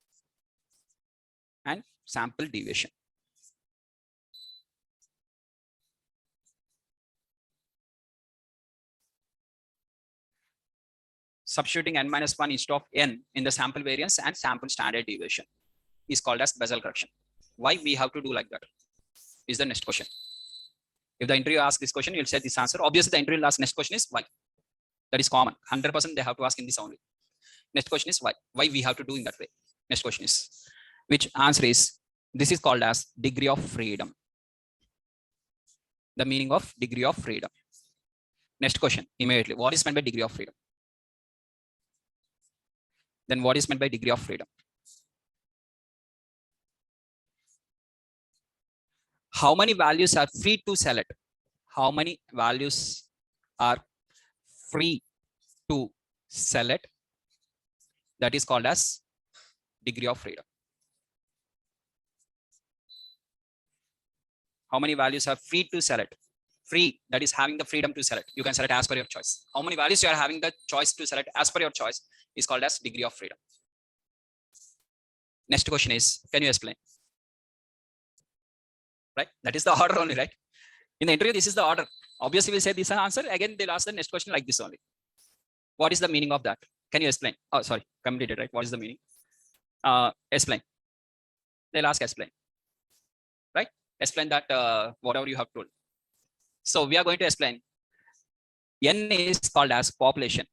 A: and sample deviation. Substituting n minus 1 instead of n in the sample variance and sample standard deviation is called as Bessel correction. Why we have to do like that is the next question. If the interview asks this question, you'll say this answer. Obviously, the interview will ask next question is why. That is common. 100% they have to ask in this only. Next question is why. Why we have to do in that way. Next question is, which answer is, this is called as degree of freedom. The meaning of degree of freedom. Next question immediately. What is meant by degree of freedom? Then what is meant by degree of freedom? How many values are free to select? How many values are free to select? That is called as degree of freedom. How many values are free to select? Free, that is having the freedom to select. You can select as per your choice. How many values you are having the choice to select as per your choice is called as degree of freedom. Next question is, can you explain? Right? That is the order only, right? In the interview, this is the order. Obviously, we'll say this answer. Again, they'll ask the next question like this only. What is the meaning of that? Can you explain? Oh, sorry, completed, right? What is the meaning? Explain. They'll ask explain. Right? Explain that whatever you have told. So we are going to explain. N is called as population.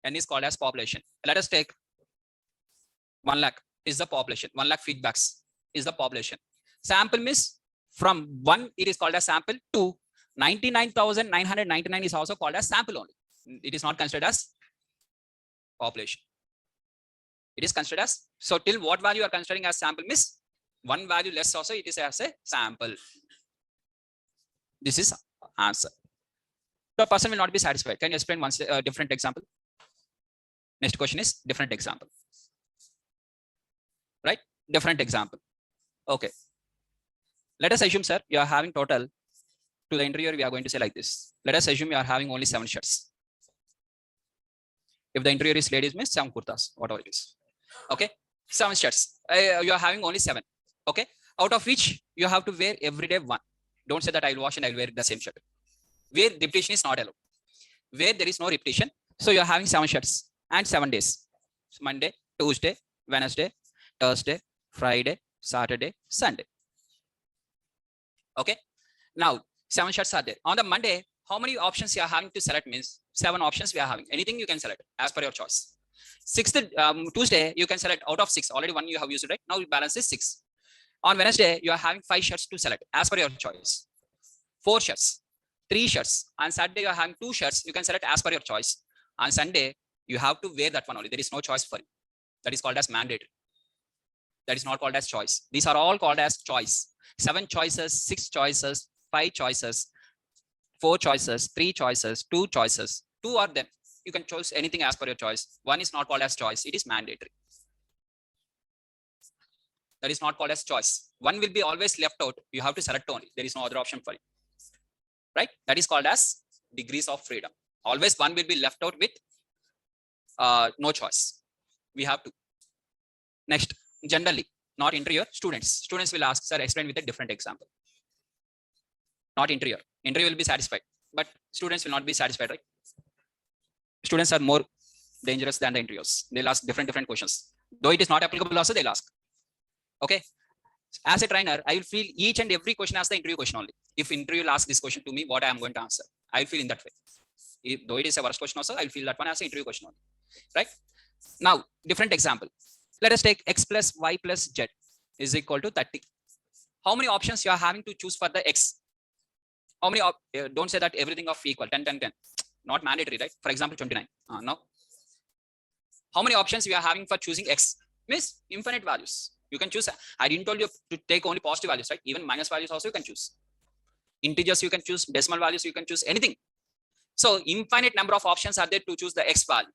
A: N is called as population. Let us take 1 lakh is the population. 1 lakh feedbacks is the population. Sample means from 1 it is called as sample to 99,999 is also called as sample only. It is not considered as population. It is considered as, so till what value you are considering as sample means 1 value less also it is as a sample. This is answer. The person will not be satisfied. Can you explain one different example? Next question is different example. Right? Different example. Okay. Let us assume, sir, you are having total, to the interviewer, we are going to say like this. Let us assume you are having only 7 shirts. If the interviewer is ladies, means 7 kurtas, whatever it is. Okay. 7 shirts. You are having only 7. Okay. Out of which you have to wear every day 1. Don't say that I will wash and I will wear the same shirt. Where repetition is not allowed. Where there is no repetition. So you are having 7 shirts and 7 days. Monday, Tuesday, Wednesday, Thursday, Friday, Saturday, Sunday. Okay. Now 7 shirts are there. On the Monday, how many options you are having to select means 7 options we are having. Anything you can select as per your choice. Sixth, Tuesday, you can select out of 6. Already 1 you have used, right? Now balance is 6. On Wednesday, you are having 5 shirts to select as per your choice. 4 shirts, 3 shirts. On Saturday, you are having 2 shirts. You can select as per your choice. On Sunday, you have to wear that one only. There is no choice for you. That is called as mandatory. That is not called as choice. These are all called as choice. 7 choices, 6 choices, 5 choices, 4 choices, 3 choices, 2 choices. 2 are them. You can choose anything as per your choice. 1 is not called as choice. It is mandatory. That is not called as choice. 1 will be always left out. You have to select only. There is no other option for you. Right? That is called as degrees of freedom. Always 1 will be left out with no choice. We have to. Next, generally, not interviewer, students. Students will ask, sir, explain with a different example. Not interviewer. Interviewer will be satisfied, but students will not be satisfied, right? Students are more dangerous than the interviewers. They'll ask different questions. Though it is not applicable also, they'll ask. Okay. As a trainer, I will feel each and every question as the interview question only. If interview will ask this question to me, what I am going to answer, I will feel in that way. Though it is a worst question also, I will feel that one as an interview question only. Right? Now, different example. Let us take x plus y plus z is equal to 30. How many options you are having to choose for the x? How many? Don't say that everything of equal 10, 10, 10. Not mandatory, right? For example, 29. No. How many options you are having for choosing x? Means infinite values. You can choose. I didn't tell you to take only positive values, right? Even minus values also you can choose. Integers you can choose. Decimal values you can choose. Anything. So infinite number of options are there to choose the x value,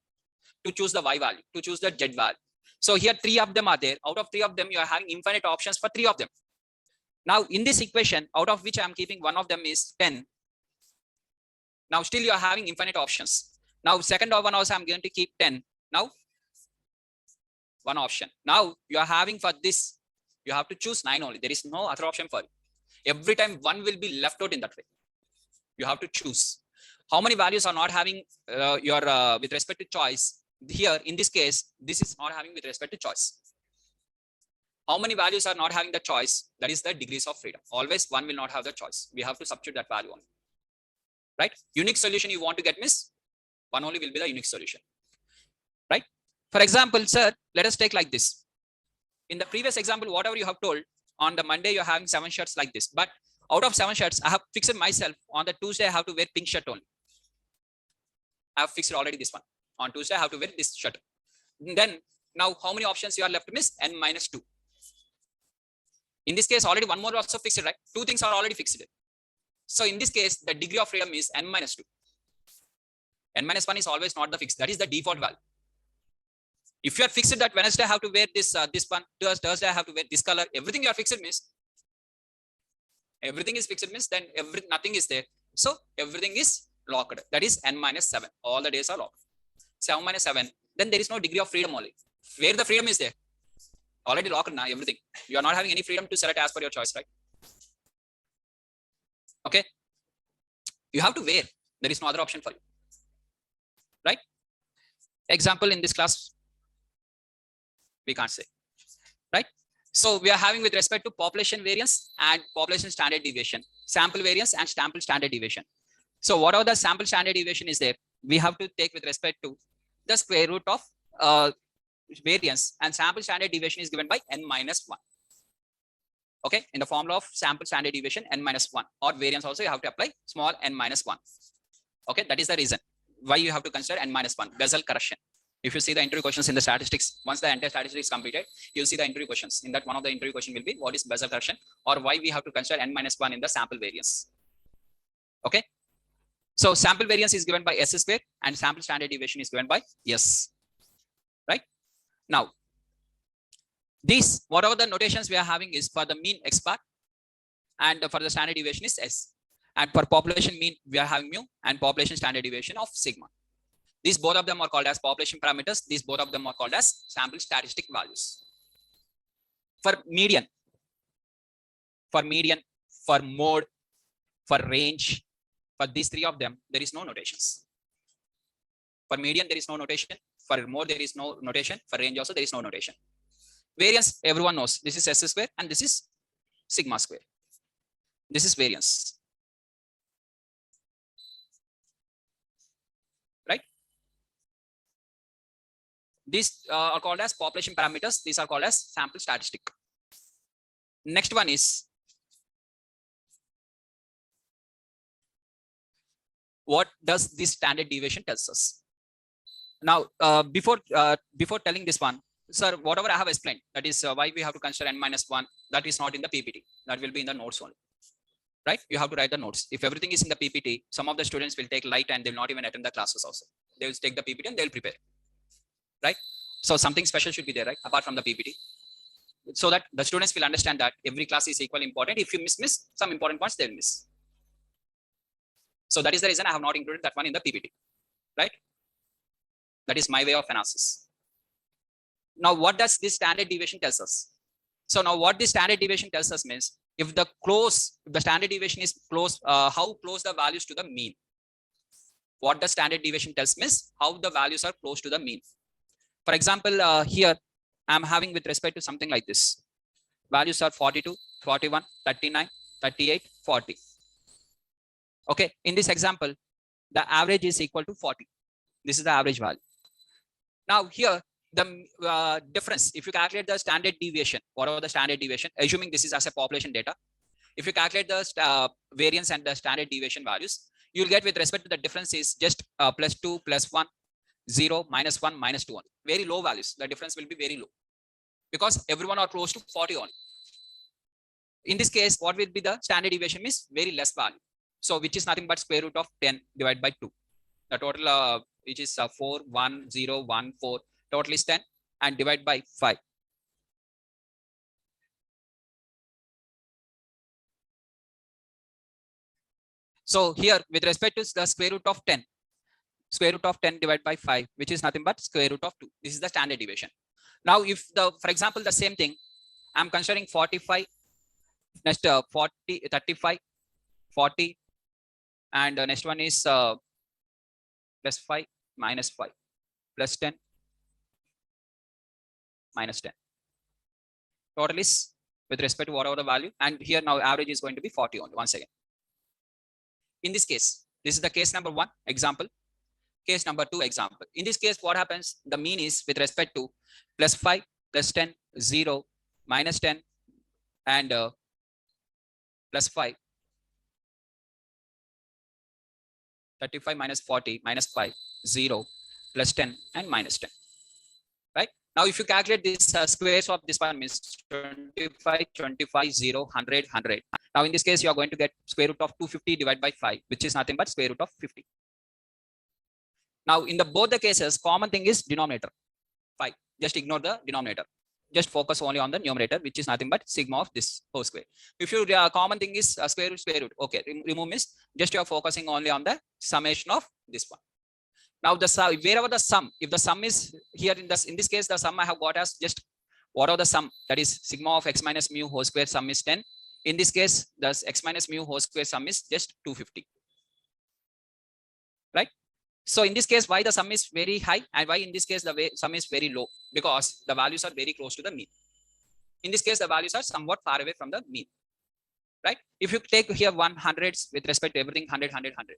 A: to choose the y value, to choose the z value. So here 3 of them are there. Out of 3 of them, you are having infinite options for 3 of them. Now in this equation, out of which I am keeping one of them is 10. Now still you are having infinite options. Now second one also I am going to keep 10. Now one option. Now you are having for this, you have to choose 9 only. There is no other option for you. Every time 1 will be left out in that way. You have to choose. How many values are not having with respect to choice? Here in this case, this is not having with respect to choice. How many values are not having the choice? That is the degrees of freedom. Always 1 will not have the choice. We have to substitute that value only. Right? Unique solution you want to get means 1 only will be the unique solution. Right? For example, sir, let us take like this. In the previous example, whatever you have told, on the Monday you're having 7 shirts like this. But out of 7 shirts, I have fixed myself. On the Tuesday, I have to wear pink shirt only. I have fixed already this one. On Tuesday, I have to wear this shirt. Then, now how many options you are left miss? N minus 2. In this case, already 1 more also fixed, right? 2 things are already fixed. So in this case, the degree of freedom is N minus 2. N minus 1 is always not the fixed. That is the default value. If you are fixed that Wednesday I have to wear this one, Thursday I have to wear this color, everything you are fixed means, everything is fixed means then nothing is there. So everything is locked. That is N minus 7. All the days are locked. 7 minus 7. Then there is no degree of freedom only. Where the freedom is there? Already locked now, everything. You are not having any freedom to select as per your choice, right? Okay. You have to wear. There is no other option for you. Right? Example in this class, we can't say. Right? So we are having with respect to population variance and population standard deviation, sample variance and sample standard deviation. So whatever the sample standard deviation is there, we have to take with respect to the square root of variance, and sample standard deviation is given by n minus 1. Okay, in the formula of sample standard deviation n minus 1, or variance also you have to apply small n minus 1. Okay, that is the reason why you have to consider n minus 1, Bessel correction. If you see the interview questions in the statistics, once the entire statistics is completed, you'll see the interview questions. In that, one of the interview question will be what is Bessel correction, or why we have to consider n minus 1 in the sample variance. Okay, so sample variance is given by S square and sample standard deviation is given by S. Right? Now, these, whatever the notations we are having is for the mean x bar, and for the standard deviation is S. And for population mean, we are having mu, and population standard deviation of sigma. These both of them are called as population parameters. These both of them are called as sample statistic values. For median, for mode, for range, for these 3 of them, there is no notations. For median, there is no notation. For mode, there is no notation. For range also, there is no notation. Variance, everyone knows. This is S square and this is sigma square. This is variance. Right? These are called as population parameters. These are called as sample statistic. Next one is what does this standard deviation tells us? Now, before telling this one, sir, whatever I have explained, that is why we have to consider n-1, that is not in the PPT. That will be in the notes only. Right? You have to write the notes. If everything is in the PPT, some of the students will take light and they'll not even attend the classes also. They will take the PPT and they'll prepare. Right? So something special should be there, right? Apart from the PPT. So that the students will understand that every class is equally important. If you miss some important points, they'll miss. So that is the reason I have not included that one in the PPT. Right? That is my way of analysis. Now, what does this standard deviation tells us? So now what this standard deviation tells us means if the standard deviation is close, how close the values to the mean. What the standard deviation tells means how the values are close to the mean. For example, here I'm having with respect to something like this. Values are 42, 41, 39, 38, 40. Okay, in this example, the average is equal to 40. This is the average value. Now here, the difference, if you calculate the standard deviation, whatever the standard deviation, assuming this is as a population data, if you calculate the variance and the standard deviation values, you'll get with respect to the difference is just +2, +1, 0, -1, -2. Very low values. The difference will be very low because everyone are close to 40 only. In this case, what will be the standard deviation is very less value. So which is nothing but square root of 10 divided by 2. The total which is 4, 1, 0, 1, 4. Total is 10 and divide by 5. So here with respect to the square root of 10 divided by 5, which is nothing but square root of 2. This is the standard deviation. Now if for example, the same thing, I'm considering 45, next 40, 35, 40, and next one is +5, -5, +10, -10. Total is with respect to whatever the value, and here now average is going to be 40 only. Once again, in this case, this is the case number 1 example. Case number 2 example. In this case, what happens? The mean is with respect to +5, +10, 0, -10, and +5, 35 -40, -5, 0, +10, and -10. Right? Now, if you calculate this squares of this one means 25, 25, 0, 100, 100. Now, in this case, you are going to get square root of 250 divided by 5, which is nothing but square root of 50. Now, in both the cases, common thing is denominator, 5. Just ignore the denominator. Just focus only on the numerator, which is nothing but sigma of this whole square. If you common thing is square root. Okay, remove is just you are focusing only on the summation of this one. Now, wherever the sum, if the sum is here in this case, the sum I have got as just whatever the sum, that is sigma of x minus mu whole square sum is 10. In this case, the x minus mu whole square sum is just 250. Right? So in this case, why the sum is very high and why in this case the sum is very low? Because the values are very close to the mean. In this case, the values are somewhat far away from the mean. Right? If you take here 100s with respect to everything, 100, 100, 100.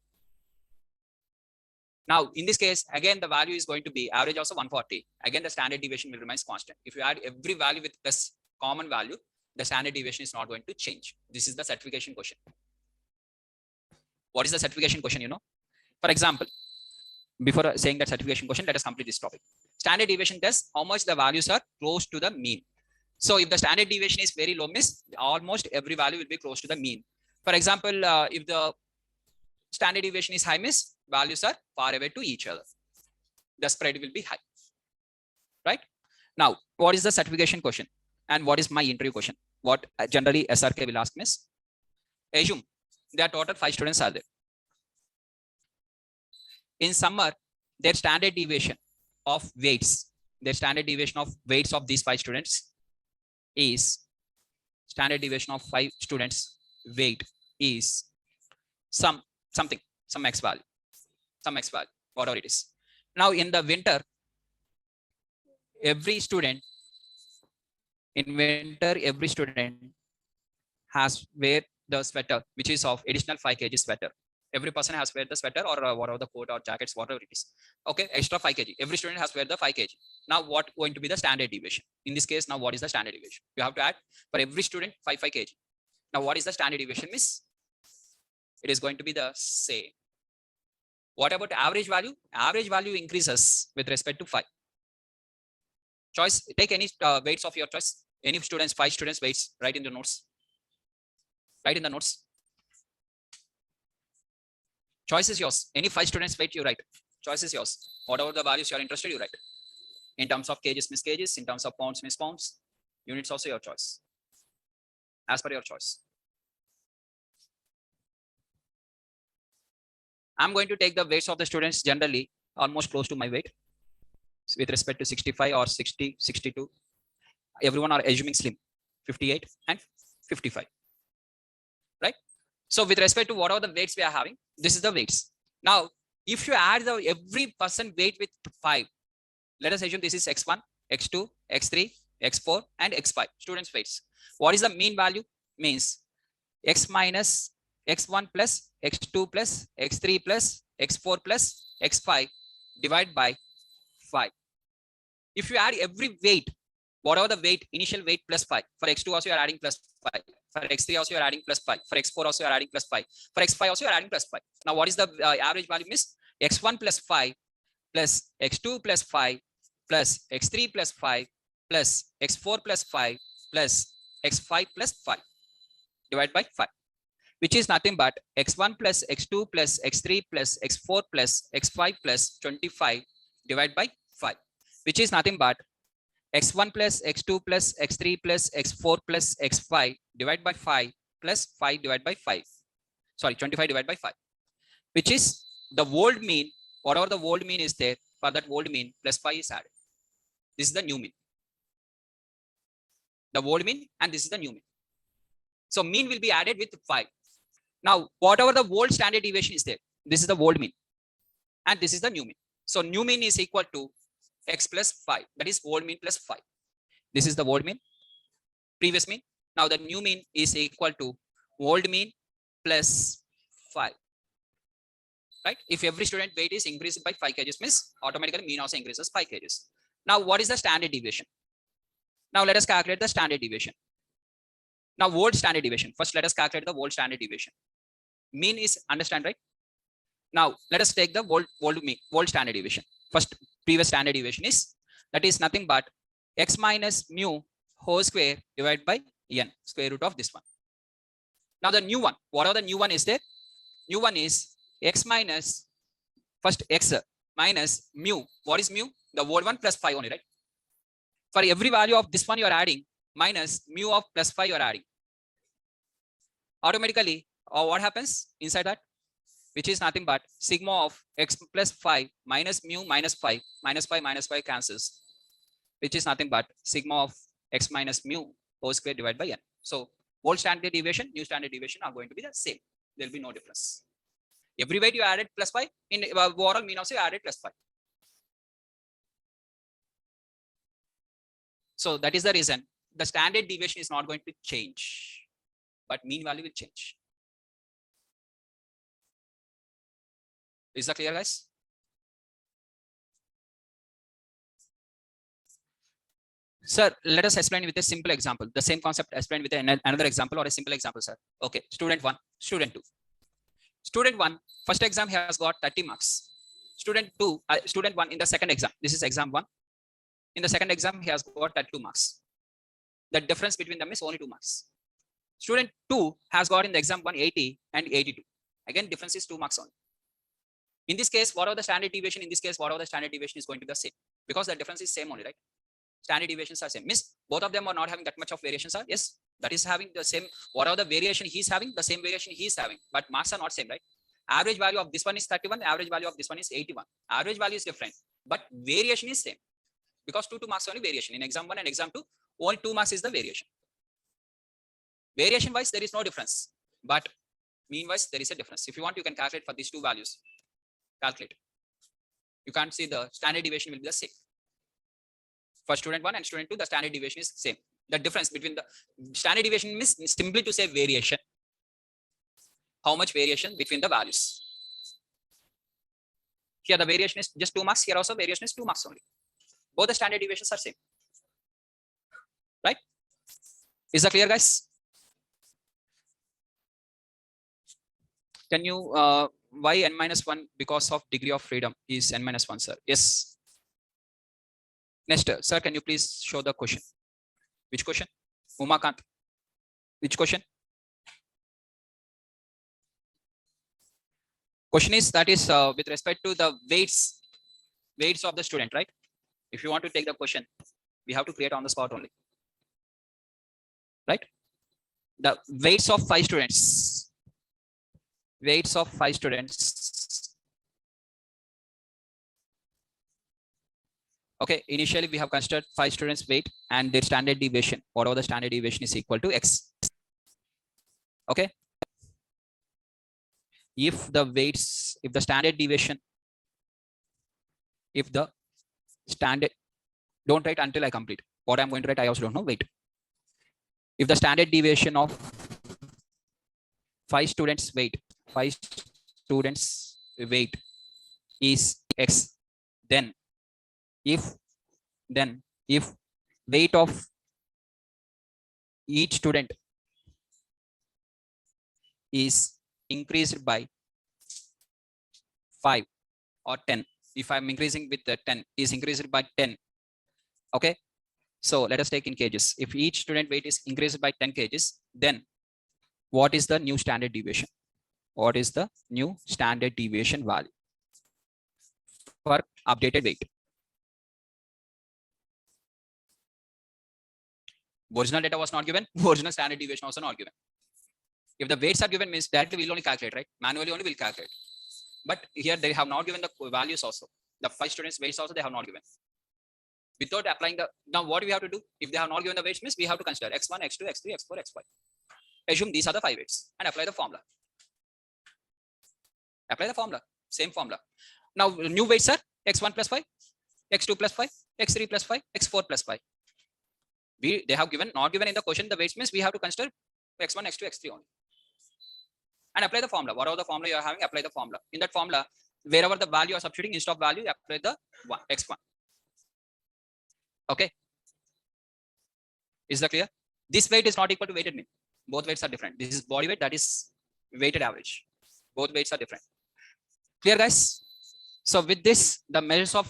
A: Now, in this case, again, the value is going to be average also 140. Again, the standard deviation will remain constant. If you add every value with this common value, the standard deviation is not going to change. This is the certification question. What is the certification question? You know, for example, before saying that certification question, let us complete this topic. Standard deviation tests how much the values are close to the mean. So if the standard deviation is very low, means almost every value will be close to the mean. For example, if the standard deviation is high, means values are far away to each other. The spread will be high. Right? Now, what is the certification question? And what is my interview question? What generally SRK will ask means, assume there are total 5 students are there. In summer, their standard deviation of weights, of these 5 students is standard deviation of 5 students weight is some x value, whatever it is. Now in the winter, every student has wear the sweater, which is of additional 5 kg sweater. Every person has wear the sweater or whatever the coat or jackets, whatever it is. Okay, extra 5 kg. Every student has wear the 5 kg. Now what going to be the standard deviation? In this case, now what is the standard deviation? You have to add for every student 5 kg. Now what is the standard deviation, miss? It is going to be the same. What about average value? Average value increases with respect to 5. Choice, take any weights of your choice. Any students, 5 students weights, write in the notes. Write in the notes. Choice is yours. Any 5 students weight you write. Choice is yours. Whatever the values you are interested, you write. In terms of kgs, miss kgs. In terms of pounds, miss pounds. Units also your choice. As per your choice. I'm going to take the weights of the students generally almost close to my weight with respect to 65 or 60, 62. Everyone are assuming slim, 58 and 55. Right? So with respect to whatever the weights we are having, this is the weights. Now, if you add the every person weight with 5, let us assume this is x1, x2, x3, x4, and x5 students' weights. What is the mean value? Means x minus x1 plus x2 plus x3 plus x4 plus x5 divided by 5. If you add every weight, whatever the weight, initial weight plus 5. For x2 also you are adding plus 5. For x3 also you are adding plus 5. For x4 also you are adding plus 5. For x5 also you are adding plus 5. Now what is the average value? Miss x1 plus 5 plus x2 plus 5 plus x3 plus 5 plus x4 plus 5 plus x5 plus 5 divided by 5, which is nothing but x1 plus x2 plus x3 plus x4 plus x5 plus 25 divided by 5, which is nothing but x1 plus x2 plus x3 plus x4 plus x5 divided by 5 plus 5 divided by 5. Sorry, 25 divided by 5, which is the old mean. Whatever the old mean is there, for that old mean plus 5 is added. This is the new mean. The old mean and this is the new mean. So mean will be added with 5. Now, whatever the old standard deviation is there, this is the old mean and this is the new mean. So new mean is equal to x plus 5. That is old mean plus 5. This is the old mean, previous mean. Now the new mean is equal to old mean plus 5. Right? If every student weight is increased by 5 kgs, means automatically mean also increases 5 kgs. Now what is the standard deviation? Now let us calculate the standard deviation. Now old standard deviation. First let us calculate the old standard deviation. Mean is understand, right? Now let us take the old standard deviation. First previous standard deviation is, that is nothing but x minus mu whole square divided by n, square root of this one. Now the new one, whatever the new one is there, new one is x minus, first x minus mu. What is mu? The old one plus 5 only, right? For every value of this one you are adding minus mu of plus 5 you are adding. Automatically, or what happens inside that? Which is nothing but sigma of x plus 5 minus mu minus 5 minus 5 cancels, which is nothing but sigma of x minus mu whole square divided by n. So old standard deviation, new standard deviation are going to be the same. There will be no difference. Every weight you added plus 5, in overall mean also you added plus 5. So that is the reason the standard deviation is not going to change, but mean value will change. Is that clear, guys? Sir, let us explain with a simple example. The same concept explained with another example or a simple example, sir. Okay, student 1, student 2. Student 1, first exam has got 30 marks. Student 1 in the second exam. This is exam 1. In the second exam, he has got 32 marks. The difference between them is only 2 marks. Student 2 has got in the exam 1 80 and 82. Again, difference is 2 marks only. In this case, what are the standard deviation? In this case, what are the standard deviation is going to be the same, because the difference is same only, right? Standard deviations are same. Means both of them are not having that much of variations, are? Yes, that is having the same. What are the variation he is having? The same variation he is having, but marks are not same, right? Average value of this one is 31. Average value of this one is 81. Average value is different, but variation is same, because 2 marks only variation. In exam 1 and exam 2, only 2 marks is the variation. Variation wise, there is no difference, but mean wise, there is a difference. If you want, you can calculate for these 2 values. Calculate. You can't see the standard deviation will be the same. For student 1 and student 2, the standard deviation is same. The difference between the standard deviation means simply to say variation. how much variation between the values. Here the variation is just 2 marks. Here also variation is 2 marks only. Both the standard deviations are same. Right? Is that clear, guys? Can you why n-1 because of degree of freedom is n-1, sir? Yes. Next, sir, can you please show the question? Which question? Umakant. Which question? Question is that is with respect to the weights of the student, right? If you want to take the question, we have to create on the spot only. Right? The weights of 5 students. Weights of 5 students. Okay, initially we have considered 5 students weight and their standard deviation. Whatever the standard deviation is equal to x. Okay. If the weights, if the standard deviation, if the standard, don't write until I complete. What I'm going to write, I also don't know. Wait. If the standard deviation of 5 students weight, 5 students weight is x, then if weight of each student is increased by 5 or 10, if I'm increasing with the 10 is increased by 10, okay, so let us take in kgs. If each student weight is increased by 10 kgs, then what is the new standard deviation? What is the new standard deviation value for updated weight? Original data was not given, original standard deviation also not given. If the weights are given, means directly we'll only calculate, right? Manually only we'll calculate. But here they have not given the values also. The 5 students weights also they have not given. Without applying the, now what we have to do? If they have not given the weights, means we have to consider x1, x2, x3, x4, x5. Assume these are the 5 weights and apply the formula. Apply the formula, same formula. Now new weights are x1 plus 5, x2 plus 5, x3 plus 5, x4 plus 5. They have given, not given in the question the weights, means we have to consider x1, x2, x3 only. And apply the formula. Whatever the formula you are having, apply the formula. In that formula, wherever the value you are substituting, instead of value, apply the x1. Okay. Is that clear? This weight is not equal to weighted mean. Both weights are different. This is body weight, that is weighted average. Both weights are different. Clear, guys? So with this, the measures of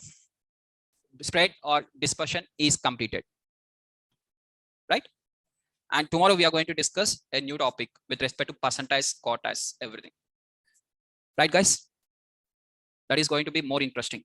A: spread or dispersion is completed. Right? And tomorrow we are going to discuss a new topic with respect to percentage, quartiles, everything. Right, guys? That is going to be more interesting.